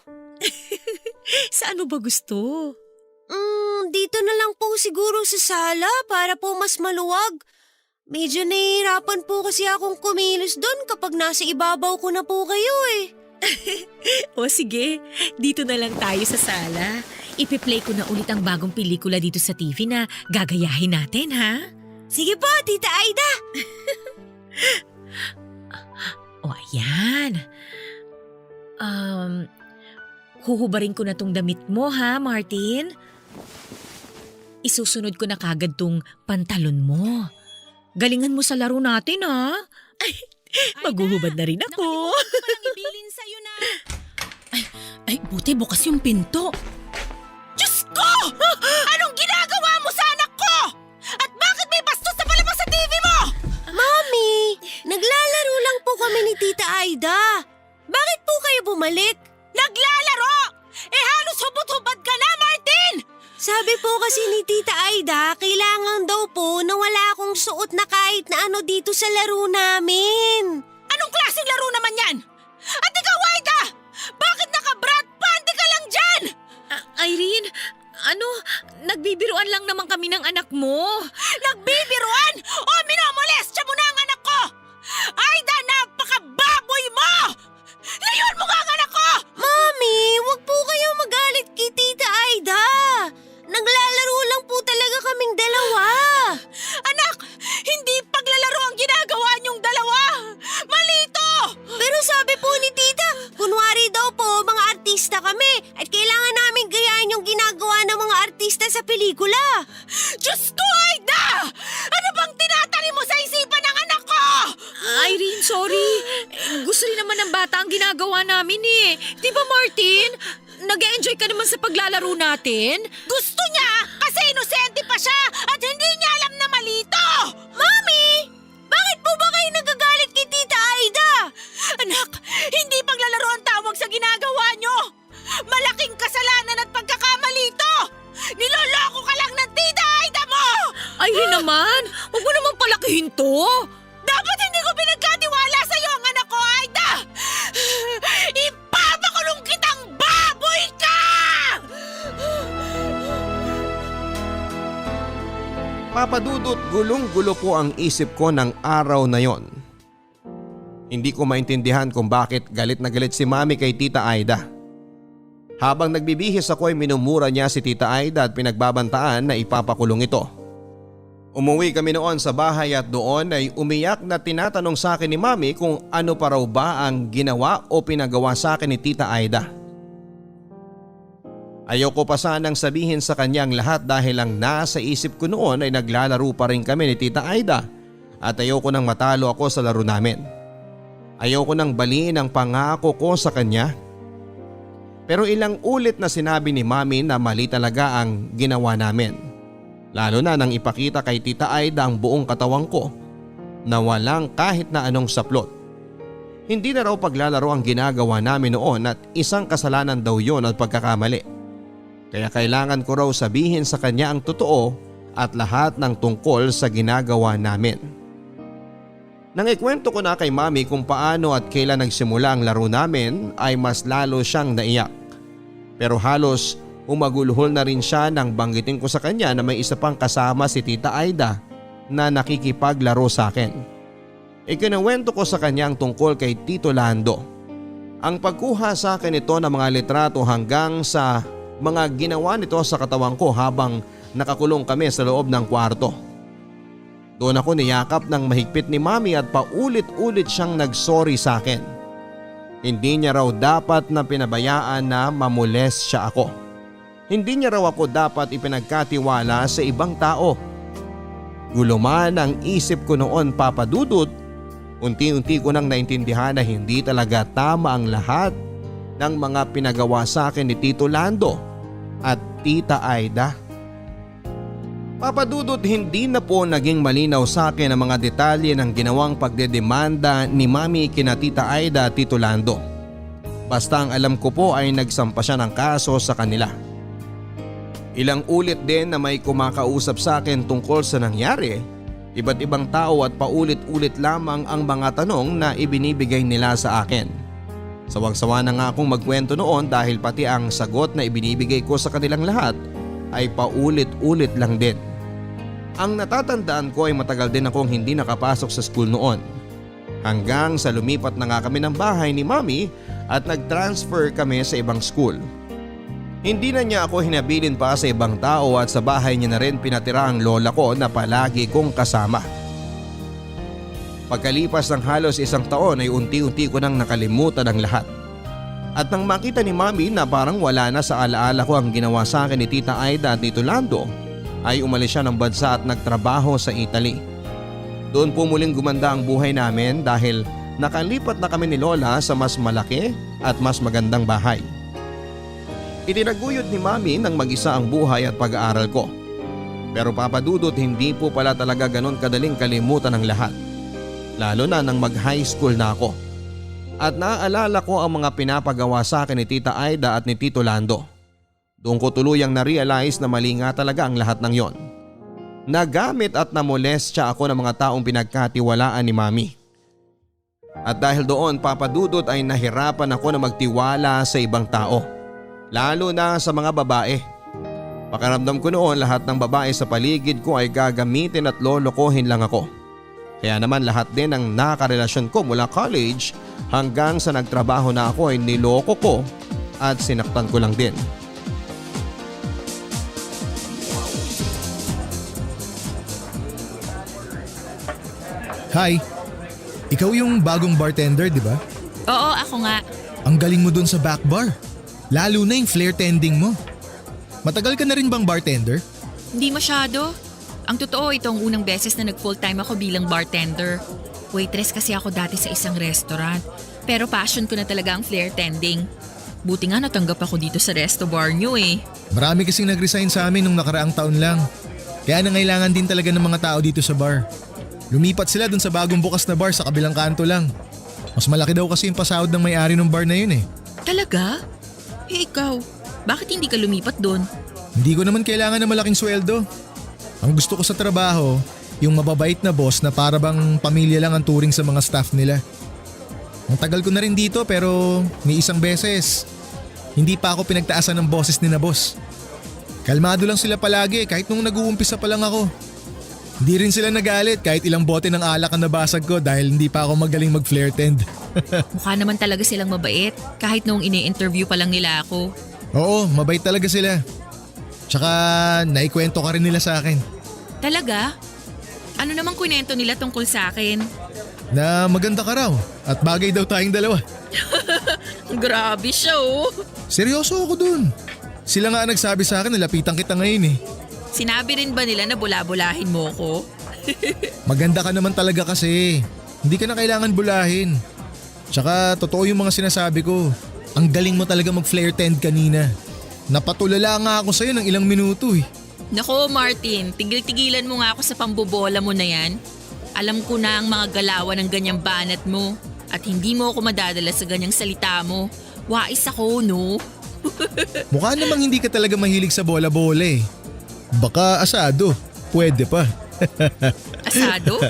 Sa ano ba gusto? Dito na lang po siguro sa sala para po mas maluwag. Medyo nahihirapan po kasi akong kumilos doon kapag nasa ibabaw ko na po kayo eh. O sige, dito na lang tayo sa sala. Ipi-play ko na ulit ang bagong pelikula dito sa TV na gagayahin natin, ha? Sige po, Tita Aida. O ayan. Huhubarin ko na tong damit mo, ha, Martin? Isusunod ko na kagad tong pantalon mo. Galingan mo sa laro natin, ha? Ay, maghuhubad na rin ako. Ibilin sa'yo na. Ay, buti bukas yung pinto. Diyos ko! Anong ginagawa mo sa anak ko? At bakit may bastos na palabas sa TV mo? Mami, naglalaro lang po kami ni Tita Aida. Bakit po kayo bumalik? Naglalaro! Halos hubot-hubad ka na, Martin! Sabi po kasi ni Tita Aida, kailangan daw po na wala akong suot na kahit na ano dito sa laro namin. Anong klaseng laro naman yan? At ikaw, Aida! Bakit naka-brat panty ka lang dyan? Irene, nagbibiruan lang naman kami ng anak mo. Nagbibiruan? O minamolestya mo na ang anak ko? Aida, napaka-baboy mo! Layuan mo nga ang anak ko! Mami, wag po kayo magalit kay Tita Aida. Naglalaro lang po talaga kaming dalawa. Anak, hindi paglalaro ang ginagawa niyong dalawa. bata ang ginagawa namin eh. Di ba Martin? Nag-enjoy ka naman sa paglalaro natin? Gusto niya kasi inosente pa siya at hindi niya alam na mali ito! Mami! Bakit po ba kayo nagagalit kay Tita Aida? Anak, hindi paglalaro ang tawag sa ginagawa nyo! Malaking kasalanan at pagkakamali ito! Niloloko ka lang ng Tita Aida mo! Ay naman, huwag mo naman palakihin to. Dapat hindi ko pinagkatiwala sa'yo ang anak ko, Aida! Ipapakulong kitang baboy ka! Papadudot, gulong-gulo po ang isip ko ng araw na yon. Hindi ko maintindihan kung bakit galit na galit si Mami kay Tita Aida. Habang nagbibihis ako ay minumura niya si Tita Aida at pinagbabantaan na ipapakulong ito. Umuwi kami noon sa bahay at doon ay umiyak na tinatanong sa akin ni Mami kung ano pa raw ba ang ginawa o pinagawa sa akin ni Tita Aida. Ayoko pa sanang sabihin sa kanya ang lahat dahil ang nasa isip ko noon ay naglalaro pa rin kami ni Tita Aida at ayoko nang matalo ako sa laro namin. Ayoko nang baliin ang pangako ko sa kanya. Pero ilang ulit na sinabi ni Mami na mali talaga ang ginawa namin. Lalo na nang ipakita kay Tita Aida ang buong katawan ko na walang kahit na anong saplot. Hindi na raw paglalaro ang ginagawa namin noon at isang kasalanan daw yon at pagkakamali. Kaya kailangan ko raw sabihin sa kanya ang totoo at lahat ng tungkol sa ginagawa namin. Nang ikwento ko na kay Mami kung paano at kailan nagsimula ang laro namin ay mas lalo siyang naiyak. Pero halos umagulhol na rin siya nang banggitin ko sa kanya na may isa pang kasama si Tita Aida na nakikipaglaro sa akin. Ikinuwento ko sa kanya ang tungkol kay Tito Lando. Ang pagkuha sa akin ito ng mga litrato hanggang sa mga ginawa nito sa katawan ko habang nakakulong kami sa loob ng kwarto. Doon ako niyakap ng mahigpit ni Mami at paulit-ulit siyang nagsorry sa akin. Hindi niya raw dapat na pinabayaan na mamoles siya ako. Hindi niya raw ako dapat ipinagkatiwala sa ibang tao. Guluman ang isip ko noon, Papadudot. Unti-unti ko nang naintindihan na hindi talaga tama ang lahat ng mga pinagawa sa akin ni Tito Lando at Tita Aida. Papadudot, hindi na po naging malinaw sa akin ang mga detalye ng ginawang pagdedemanda ni Mami kina Tita Aida at Tito Lando. Basta ang alam ko po ay nagsampa siya ng kaso sa kanila. Ilang ulit din na may kumakausap sa akin tungkol sa nangyari, iba't ibang tao at paulit-ulit lamang ang mga tanong na ibinibigay nila sa akin. Sawang-sawa na nga akong magkwento noon dahil pati ang sagot na ibinibigay ko sa kanilang lahat ay paulit-ulit lang din. Ang natatandaan ko ay matagal din akong hindi nakapasok sa school noon. Hanggang sa lumipat na nga kami ng bahay ni Mami at nag-transfer kami sa ibang school. Hindi na niya ako hinabilin pa sa ibang tao at sa bahay niya na rin pinatira ang lola ko na palagi kong kasama. Pagkalipas ng halos isang taon ay unti-unti ko nang nakalimutan ang lahat. At nang makita ni Mami na parang wala na sa alaala ko ang ginawa sa akin ni Tita Aida at Tito Lando, ay umalis siya ng bansa at nagtrabaho sa Italy. Doon po muling gumanda ang buhay namin dahil nakalipat na kami ni Lola sa mas malaki at mas magandang bahay. Itinaguyod ni Mami nang mag-isa ang buhay at pag-aaral ko. Pero Papadudot, hindi po pala talaga ganon kadaling kalimutan ang lahat. Lalo na nang mag-high school na ako. At naaalala ko ang mga pinapagawa sa akin ni Tita Aida at ni Tito Lando. Doon ko tuluyang na-realize na mali nga talaga ang lahat ng yon. Nagamit at namolestya ako ng mga taong pinagkatiwalaan ni Mami. At dahil doon, Papadudot, ay nahirapan ako na magtiwala sa ibang tao. Lalo na sa mga babae. Pakiramdam ko noon lahat ng babae sa paligid ko ay gagamitin at lolokohin lang ako. Kaya naman lahat din ng nakarelasyon ko mula college hanggang sa nagtrabaho na ako ay niloko ko at sinaktan ko lang din. Hi! Ikaw yung bagong bartender, di ba? Oo, ako nga. Ang galing mo dun sa back bar. Lalo na yung flare tending mo. Matagal ka na rin bang bartender? Hindi masyado. Ang totoo, itong unang beses na nag full time ako bilang bartender. Waitress kasi ako dati sa isang restaurant. Pero passion ko na talaga ang flare tending. Buti nga natanggap ako dito sa resto bar nyo eh. Marami kasing nag-resign sa amin nung nakaraang taon lang. Kaya nangailangan din talaga ng mga tao dito sa bar. Lumipat sila dun sa bagong bukas na bar sa kabilang kanto lang. Mas malaki daw kasi yung pasahod ng may-ari ng bar na yun eh. Talaga? Eh ikaw, bakit hindi ka lumipat doon? Hindi ko naman kailangan ng malaking sweldo. Ang gusto ko sa trabaho, yung mababait na boss na para bang pamilya lang ang turing sa mga staff nila. Ang tagal ko na rin dito pero may isang beses, hindi pa ako pinagtaasan ng boses ni na boss. Kalmado lang sila palagi kahit nung nag-uumpisa pa lang ako. Hindi rin sila nagalit kahit ilang bote ng alak ang nabasag ko dahil hindi pa ako magaling mag-flare tend. Mukha naman talaga silang mabait kahit noong ini-interview pa lang nila ako. Oo, mabait talaga sila. Tsaka naikwento ka rin nila sa akin. Talaga? Ano namang kwento nila tungkol sa akin? Na maganda ka raw at bagay daw tayong dalawa. Grabe siya oh. Seryoso ako dun. Sila nga nagsabi sa akin na lapitan kita ngayon eh. Sinabi rin ba nila na bula-bulahin mo ko? Maganda ka naman talaga kasi. Hindi ka na kailangan bulahin. Tsaka totoo yung mga sinasabi ko. Ang galing mo talaga mag-flare tend kanina. Napatulala nga ako sa'yo ng ilang minuto eh. Nako Martin, tigil-tigilan mo nga ako sa pambobola mo na yan. Alam ko na ang mga galawan ng ganyang banat mo. At hindi mo ako madadala sa ganyang salita mo. Wais ako, no? Mukha namang hindi ka talaga mahilig sa bola-bola eh. Baka asado, pwede pa. Asado?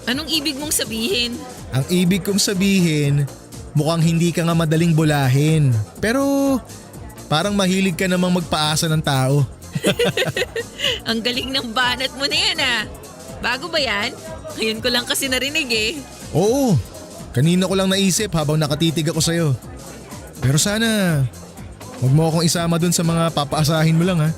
Anong ibig mong sabihin? Ang ibig kong sabihin, mukhang hindi ka nga madaling bulahin. Pero parang mahilig ka namang magpaasa ng tao. Ang galing ng banat mo na yan ah. Bago ba yan? Ngayon ko lang kasi narinig eh. Oo, kanina ko lang naisip habang nakatitig ako sa'yo. Pero sana, huwag mo akong isama dun sa mga papaasahin mo lang ha.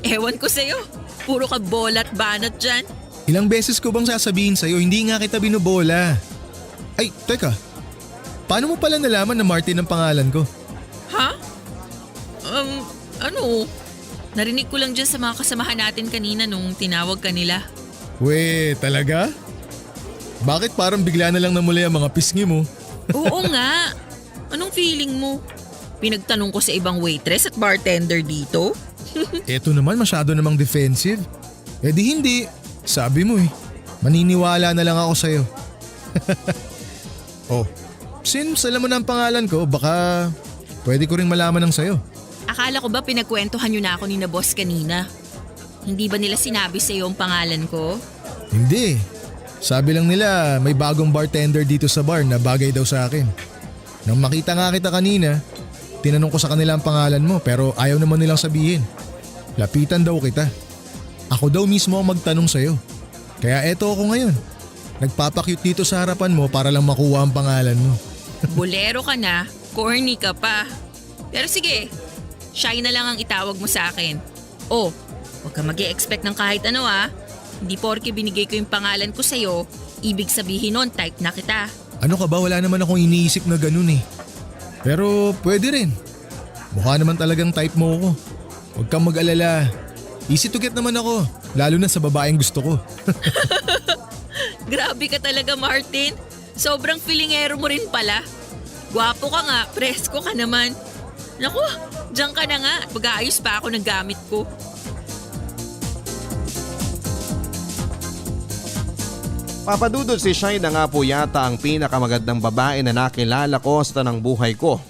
Ewan ko sa'yo. Puro ka bola at banat dyan. Ilang beses ko bang sasabihin sa'yo, hindi nga kita binubola. Ay, teka. Paano mo pala nalaman na Martin ang pangalan ko? Ha? Ano? Narinig ko lang dyan sa mga kasamahan natin kanina nung tinawag ka nila. We, talaga? Bakit parang bigla na lang namuli ang mga pisngi mo? Oo nga. Anong feeling mo? Pinagtanong ko sa ibang waitress at bartender dito. Eto naman masyado namang defensive. Eh di hindi. Sabi mo eh. Maniniwala na lang ako sa'yo. Oh, since alam mo na ang pangalan ko, baka pwede ko rin malaman ng sa'yo. Akala ko ba pinagkwentuhan nyo na ako ni na boss kanina? Hindi ba nila sinabi sa'yo ang pangalan ko? Hindi. Sabi lang nila may bagong bartender dito sa bar na bagay daw sa akin. Nang makita nga kita kanina, tinanong ko sa kanila ang pangalan mo pero ayaw naman nilang sabihin. Lapitan daw kita. Ako daw mismo ang magtanong sa'yo. Kaya eto ako ngayon. Nagpapakyut dito sa harapan mo para lang makuha ang pangalan mo. Bolero ka na, corny ka pa. Pero sige, shy na lang ang itawag mo sa akin. Oh, huwag ka mag-e-expect ng kahit ano ah. Hindi porke binigay ko yung pangalan ko sa'yo, ibig sabihin nun type na kita. Ano ka ba? Wala naman akong iniisip na ganun eh. Pero pwede rin. Mukha naman talagang type mo ako. Huwag kang mag-alala. Easy to get naman ako, lalo na sa babaeng gusto ko. Grabe ka talaga Martin. Sobrang filingero mo rin pala. Gwapo ka nga, presko ka naman. Naku, diyan ka na nga at mag-aayos pa ako ng gamit ko. Papadudod si Shai na nga po yata ang pinakamagandang babae na nakilala ko sa tanang buhay ko.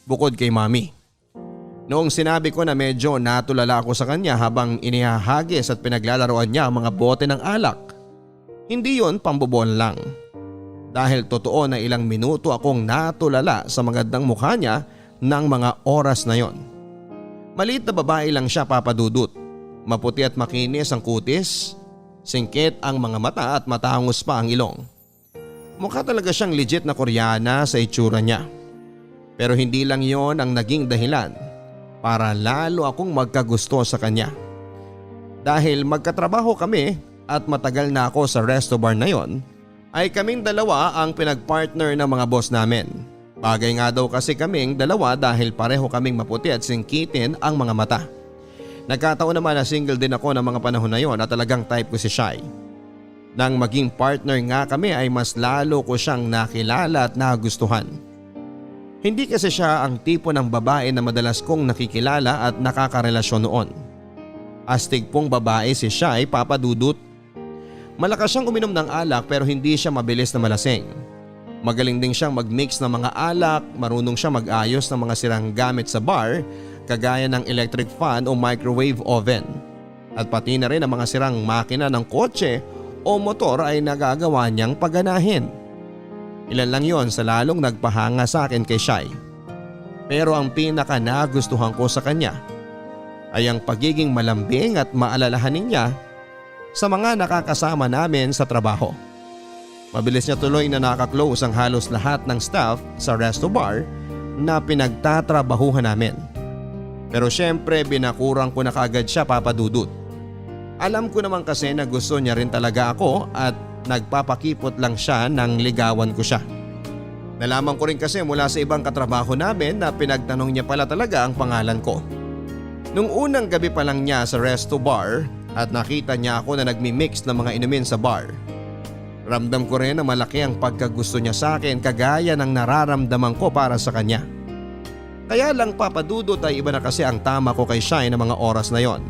Bukod kay Mami. Noong sinabi ko na medyo natulala ako sa kanya habang inihahagis at pinaglalaroan niya ang mga bote ng alak. Hindi yon pambobol lang. Dahil totoo na ilang minuto akong natulala sa magandang mukha niya ng mga oras na yon. Maliit na babae lang siya papadudot. Maputi at makinis ang kutis. Singkit ang mga mata at matangos pa ang ilong. Mukha talaga siyang legit na Koreana sa itsura niya. Pero hindi lang yon ang naging dahilan para lalo akong magkagusto sa kanya. Dahil magkatrabaho kami at matagal na ako sa resto bar na yon, ay kaming dalawa ang pinagpartner ng mga boss namin. Bagay nga daw kasi kaming dalawa dahil pareho kaming maputi at singkitin ang mga mata. Nagkataon naman na single din ako ng mga panahon na yon at talagang type ko si Shai. Nang maging partner nga kami ay mas lalo ko siyang nakilala at nagustuhan. Hindi kasi siya ang tipo ng babae na madalas kong nakikilala at nakakarelasyon noon. Astig pong babae si Shai, Papa Dudut. Malakas siyang uminom ng alak pero hindi siya mabilis na malasing. Magaling din siyang mag-mix ng mga alak, marunong siya mag-ayos ng mga sirang gamit sa bar kagaya ng electric fan o microwave oven. At pati na rin ang mga sirang makina ng kotse o motor ay nagagawa niyang paganahin. Ilan lang yon sa lalong nagpahanga sa akin kay Shai. Pero ang pinaka nagustuhan ko sa kanya ay ang pagiging malambing at maalalahanin niya sa mga nakakasama namin sa trabaho. Mabilis niya tuloy na nakaklose ang halos lahat ng staff sa resto bar na pinagtatrabahuhan namin. Pero syempre binakurang ko na kaagad siya, Papa Dudut. Alam ko naman kasi na gusto niya rin talaga ako at nagpapakipot lang siya nang ligawan ko siya. Nalaman ko rin kasi mula sa ibang katrabaho namin na pinagtanong niya pala talaga ang pangalan ko. Nung unang gabi pa lang niya sa resto bar at nakita niya ako na nagmi-mix ng mga inumin sa bar. Ramdam ko rin na malaki ang pagkagusto niya sa akin kagaya ng nararamdaman ko para sa kanya. Kaya lang, Papa Dudut, ay iba na kasi ang tama ko kay Shai ng mga oras na yon.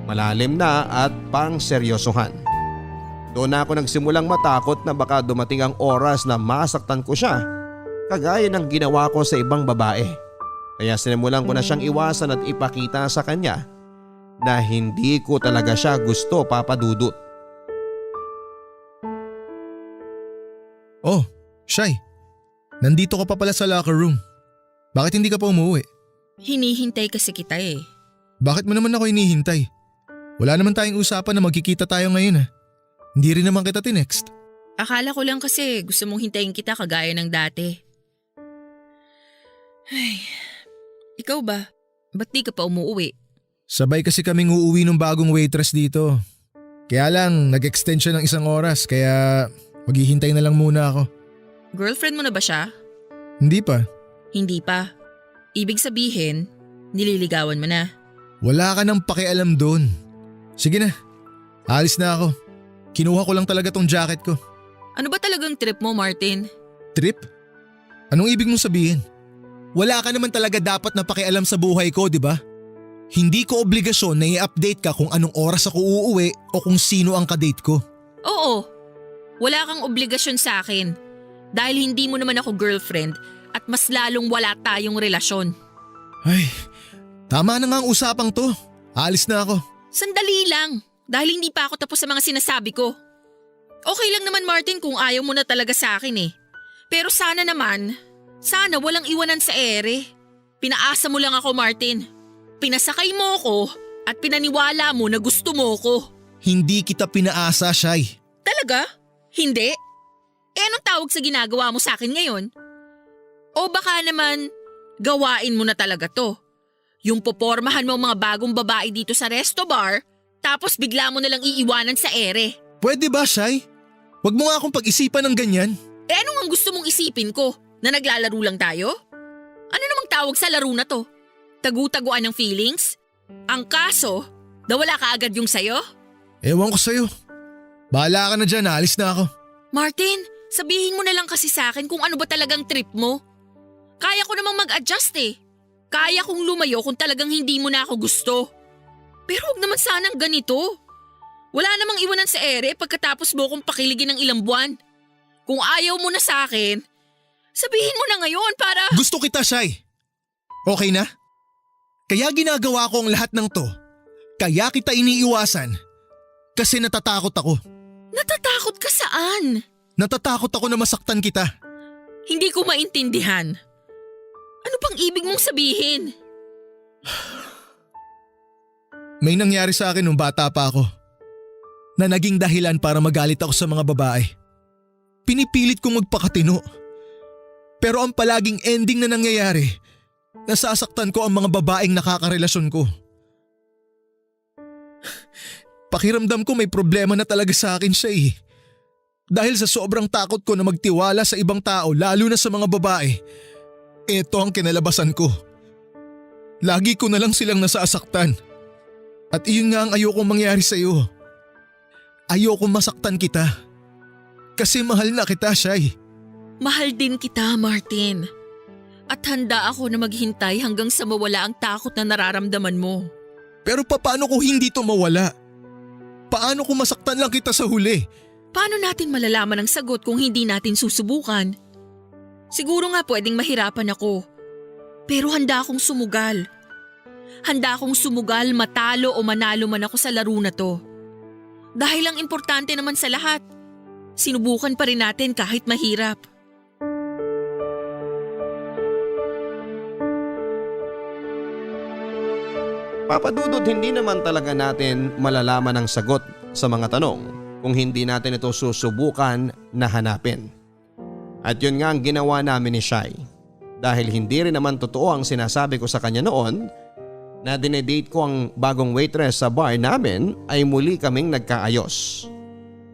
Malalim na at pang seryosohan. Doon ako nagsimulang matakot na baka dumating ang oras na masaktan ko siya kagaya ng ginawa ko sa ibang babae. Kaya sinimulan ko na siyang iwasan at ipakita sa kanya na hindi ko talaga siya gusto, Papa Dudut. Oh, Shai. Nandito ka pa pala sa locker room. Bakit hindi ka pa umuwi? Hinihintay kasi kita eh. Bakit mo naman ako hinihintay? Wala naman tayong usapan na magkikita tayo ngayon Hindi rin naman kita tinext. Akala ko lang kasi gusto mong hintayin kita kagaya ng dati. Ay, ikaw ba? Ba't di ka pa umuwi? Sabay kasi kaming uuwi ng bagong waitress dito. Kaya lang nag-extend siya ng 1 oras kaya maghihintay na lang muna ako. Girlfriend mo na ba siya? Hindi pa. Hindi pa. Ibig sabihin, nililigawan mo na. Wala ka nang pakialam doon. Sige na, alis na ako. Kinuha ko lang talaga tong jacket ko. Ano ba talagang trip mo, Martin? Trip? Anong ibig mong sabihin? Wala ka naman talaga dapat na pakialam sa buhay ko, di ba? Hindi ko obligasyon na i-update ka kung anong oras ako uuwi o kung sino ang kadate ko. Oo. Wala kang obligasyon sa akin. Dahil hindi mo naman ako girlfriend at mas lalong wala tayong relasyon. Ay, tama na nga ang usapang to. Alis na ako. Sandali lang. Dahil hindi pa ako tapos sa mga sinasabi ko. Okay lang naman, Martin, kung ayaw mo na talaga sa akin eh. Pero sana walang iwanan sa ere. Pinaasa mo lang ako, Martin. Pinasakay mo ako at pinaniwala mo na gusto mo ko. Hindi kita pinaasa, Shai. Talaga? Hindi? Anong tawag sa ginagawa mo sa akin ngayon? O baka naman, gawain mo na talaga to. Yung popormahan mo mga bagong babae dito sa resto bar, tapos bigla mo nalang iiwanan sa ere. Pwede ba, Shai? Huwag mo nga akong pag-isipan ng ganyan. Ano ang gusto mong isipin ko? Na naglalaro lang tayo? Ano namang tawag sa laro na to? Tagu-taguan ng feelings? Ang kaso, nawala ka agad yung sayo? Ewan ko sa'yo. Bahala ka na dyan, alis na ako. Martin, sabihin mo na lang kasi sa akin kung ano ba talagang trip mo. Kaya ko namang mag-adjust eh. Kaya kong lumayo kung talagang hindi mo na ako gusto. Pero huwag naman sanang ganito. Wala namang iwanan sa ere pagkatapos mo kong pakiligin ng ilang buwan. Kung ayaw mo na sa akin, sabihin mo na ngayon para… Gusto kita, Shai. Okay na? Kaya ginagawa ko ang lahat ng to. Kaya kita iniiwasan. Kasi natatakot ako. Natatakot ka saan? Natatakot ako na masaktan kita. Hindi ko maintindihan. Ano pang ibig mong sabihin? May nangyari sa akin nung bata pa ako na naging dahilan para magalit ako sa mga babae. Pinipilit kong magpakatino. Pero ang palaging ending na nangyayari, nasasaktan ko ang mga babaeng nakakarelasyon ko. Pakiramdam ko may problema na talaga sa akin siya eh. Dahil sa sobrang takot ko na magtiwala sa ibang tao, lalo na sa mga babae, ito ang kinalabasan ko. Lagi ko na lang silang nasasaktan. At iyon nga ang ayokong mangyari sa iyo. ayoko masaktan kita. Kasi mahal na kita, Shai. Mahal din kita, Martin. At handa ako na maghintay hanggang sa mawala ang takot na nararamdaman mo. Pero paano kung hindi to mawala? Paano kung masaktan lang kita sa huli? Paano natin malalaman ang sagot kung hindi natin susubukan? Siguro nga pwedeng mahirapan ako. Pero handa akong sumugal. Handa akong sumugal, matalo o manalo man ako sa laro na to. Dahil ang importante naman sa lahat, sinubukan pa rin natin kahit mahirap. Papadudot, hindi naman talaga natin malalaman ang sagot sa mga tanong kung hindi natin ito susubukan na hanapin. At yun nga ang ginawa namin ni Shai. Dahil hindi rin naman totoo ang sinasabi ko sa kanya noon na dinedate ko ang bagong waitress sa bar namin, ay muli kaming nagkaayos.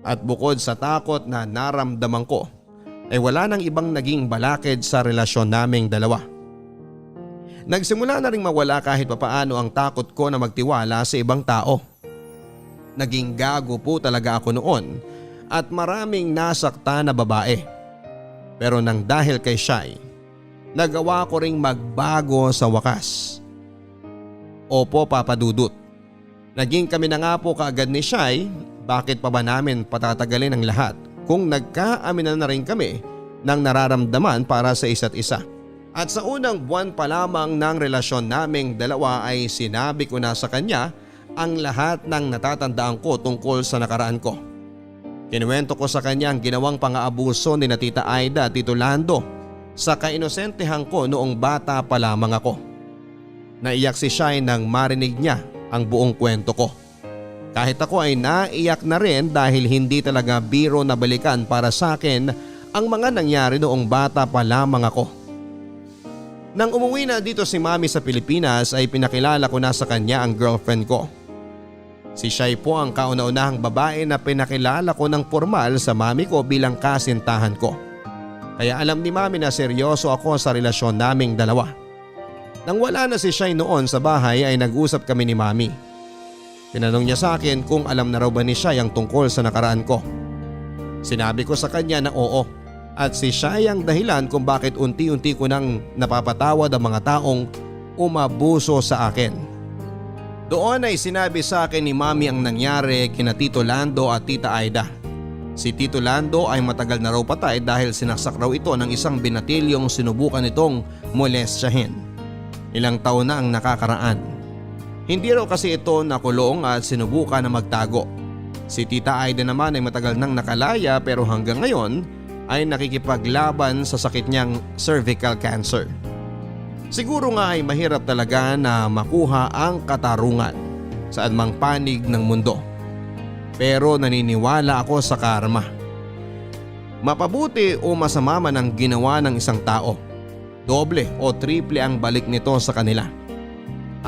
At bukod sa takot na naramdaman ko, ay wala nang ibang naging balakid sa relasyon naming dalawa. Nagsimula na ring mawala kahit papaano ang takot ko na magtiwala sa ibang tao. Naging gago po talaga ako noon at maraming nasakta na babae. Pero nang dahil kay Shai, nagawa ko ring magbago sa wakas. Opo, Papa Dudut. Naging kami na nga po kaagad ni Shai, bakit pa ba namin patatagalin ang lahat kung nagkaaminan na rin kami ng nararamdaman para sa isa't isa. At sa unang buwan pa lamang ng relasyon naming dalawa ay sinabi ko na sa kanya ang lahat ng natatandaan ko tungkol sa nakaraan ko. Kinuwento ko sa kanya ang ginawang pang-aabuso ni na Tita Aida at Tito Lando sa kainosentehan ko noong bata pa lamang ako. Naiyak si Shai nang marinig niya ang buong kwento ko. Kahit ako ay naiyak na rin dahil hindi talaga biro na balikan para sa akin ang mga nangyari noong bata pa lamang ako. Nang umuwi na dito si Mami sa Pilipinas ay pinakilala ko na sa kanya ang girlfriend ko. Si Shai po ang kauna-unahang babae na pinakilala ko ng formal sa mami ko bilang kasintahan ko. Kaya alam ni Mami na seryoso ako sa relasyon naming dalawa. Nang wala na si Shai noon sa bahay ay nag-usap kami ni Mami. Tinanong niya sa akin kung alam na raw ba ni Shai ang tungkol sa nakaraan ko. Sinabi ko sa kanya na oo. At si Shai ang dahilan kung bakit unti-unti ko nang napapatawad ang mga taong umabuso sa akin. Doon ay sinabi sa akin ni Mami ang nangyari kina Tito Lando at Tita Aida. Si Tito Lando ay matagal na raw patay dahil sinaksak raw ito ng isang binatilyong sinubukan itong molestyahin. Ilang taon na ang nakakaraan. Hindi raw kasi ito nakulong at sinubukan na magtago. Si Tita Aida naman ay matagal nang nakalaya pero hanggang ngayon ay nakikipaglaban sa sakit niyang cervical cancer. Siguro nga ay mahirap talaga na makuha ang katarungan sa anumang panig ng mundo. Pero naniniwala ako sa karma. Mapabuti o masama man ang ginawa ng isang tao, doble o triple ang balik nito sa kanila.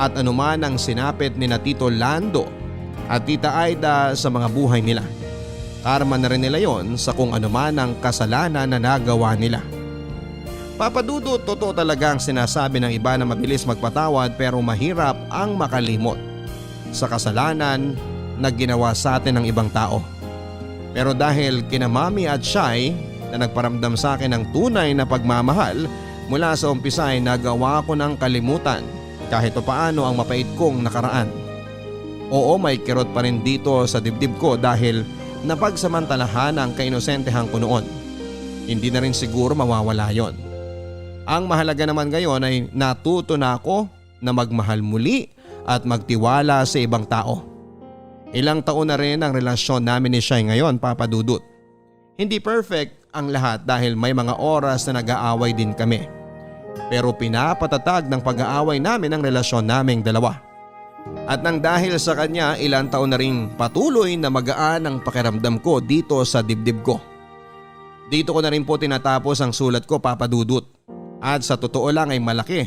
At anuman ang sinapit ni na Tito Lando at Tita Aida sa mga buhay nila, karma na rin nila yon sa kung anuman ang kasalanan na nagawa nila. Papadudot, totoo talaga ang sinasabi ng iba na mabilis magpatawad pero mahirap ang makalimot sa kasalanan na ginawa sa atin ng ibang tao. Pero dahil kina Mami at Shai na nagparamdam sa akin ng tunay na pagmamahal, mula sa umpisa ay nagawa ko ng kalimutan kahit paano ang mapait kong nakaraan. Oo, may kirot pa rin dito sa dibdib ko dahil napagsamantalahan ang kainosentehan ko noon. Hindi na rin siguro mawawala yon. Ang mahalaga naman ngayon ay natuto na ako na magmahal muli at magtiwala sa ibang tao. Ilang taon na rin ang relasyon namin ni Shai ngayon, Papa Dudut. Hindi perfect ang lahat dahil may mga oras na nag-aaway din kami. Pero pinapatatag ng pag-aaway namin ang relasyon naming dalawa. At nang dahil sa kanya, ilang taon na ring patuloy na magaan ang pakiramdam ko dito sa dibdib ko. Dito ko na rin po tinatapos ang sulat ko, Papa Dudut. At sa totoo lang ay malaki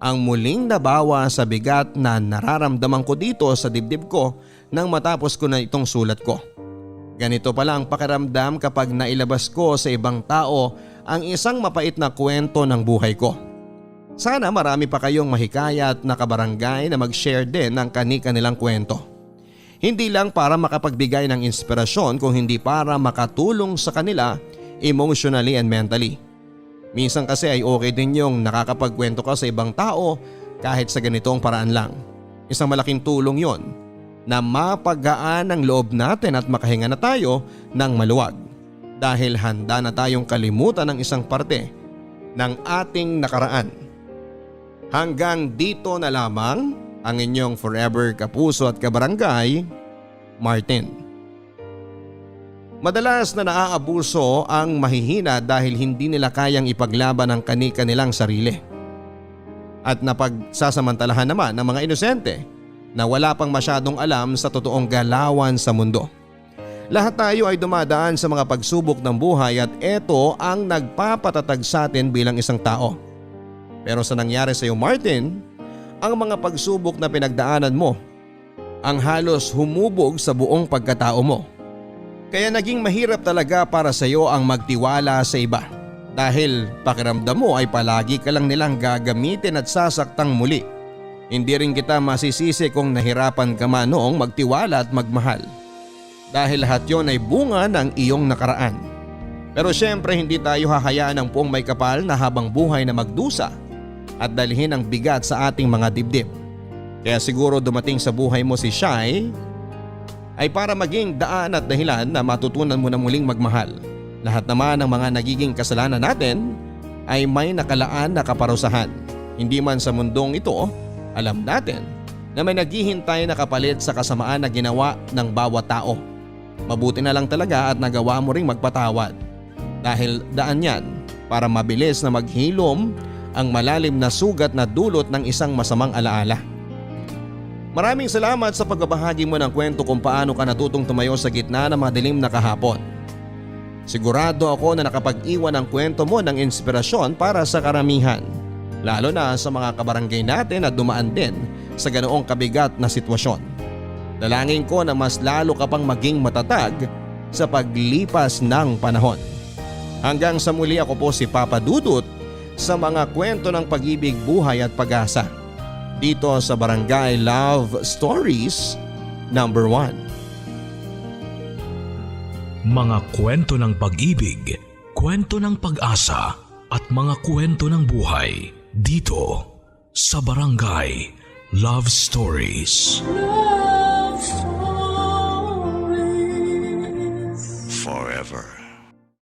ang muling nabawa sa bigat na nararamdaman ko dito sa dibdib ko nang matapos ko na itong sulat ko. Ganito pala ang pakiramdam kapag nailabas ko sa ibang tao ang isang mapait na kwento ng buhay ko. Sana marami pa kayong mahikayat na kabarangay na mag-share din ng kani-kanilang kwento. Hindi lang para makapagbigay ng inspirasyon kung hindi para makatulong sa kanila emotionally and mentally. Minsan kasi ay okay din yung nakakapagkwento ka sa ibang tao kahit sa ganitong paraan lang. Isang malaking tulong yon na mapagaan ang loob natin at makahinga na tayo ng maluwag dahil handa na tayong kalimutan ng isang parte ng ating nakaraan. Hanggang dito na lamang ang inyong forever kapuso at kabarangay, Martin. Madalas na naaabuso ang mahihina dahil hindi nila kayang ipaglaban ang kani-kanilang sarili. At napagsasamantalahan naman ng mga inosente na wala pang masyadong alam sa totoong galawan sa mundo. Lahat tayo ay dumadaan sa mga pagsubok ng buhay at ito ang nagpapatatag sa atin bilang isang tao. Pero sa nangyari sa iyo, Martin, ang mga pagsubok na pinagdaanan mo ang halos humubog sa buong pagkatao mo. Kaya naging mahirap talaga para sa iyo ang magtiwala sa iba dahil pakiramdam mo ay palagi ka lang nilang gagamitin at sasaktang muli. Hindi rin kita masisisi kung nahirapan ka man noong magtiwala at magmahal dahil lahat yon ay bunga ng iyong nakaraan. Pero syempre hindi tayo hahayaan ng buong may kapal na habang buhay na magdusa at dalhin ang bigat sa ating mga dibdib. Kaya siguro dumating sa buhay mo si Shai ay para maging daan at dahilan na matutunan mo na muling magmahal. Lahat naman ng mga nagiging kasalanan natin ay may nakalaan na kaparusahan. Hindi man sa mundong ito, alam natin na may naghihintay na kapalit sa kasamaan na ginawa ng bawat tao. Mabuti na lang talaga at nagawa mo ring magpatawad. Dahil daan yan para mabilis na maghilom ang malalim na sugat na dulot ng isang masamang alaala. Maraming salamat sa pagbabahagi mo ng kwento kung paano ka natutong tumayo sa gitna ng madilim na kahapon. Sigurado ako na nakapag-iwan ang kwento mo ng inspirasyon para sa karamihan, lalo na sa mga kabarangay natin na dumaan din sa ganoong kabigat na sitwasyon. Dalangin ko na mas lalo ka pang maging matatag sa paglipas ng panahon. Hanggang sa muli, ako po si Papa Dudut sa mga kwento ng pag-ibig, buhay at pag-asa dito sa Barangay Love Stories number 1. Mga kwento ng pag-ibig, kwento ng pag-asa at mga kwento ng buhay dito sa Barangay Love Stories. Love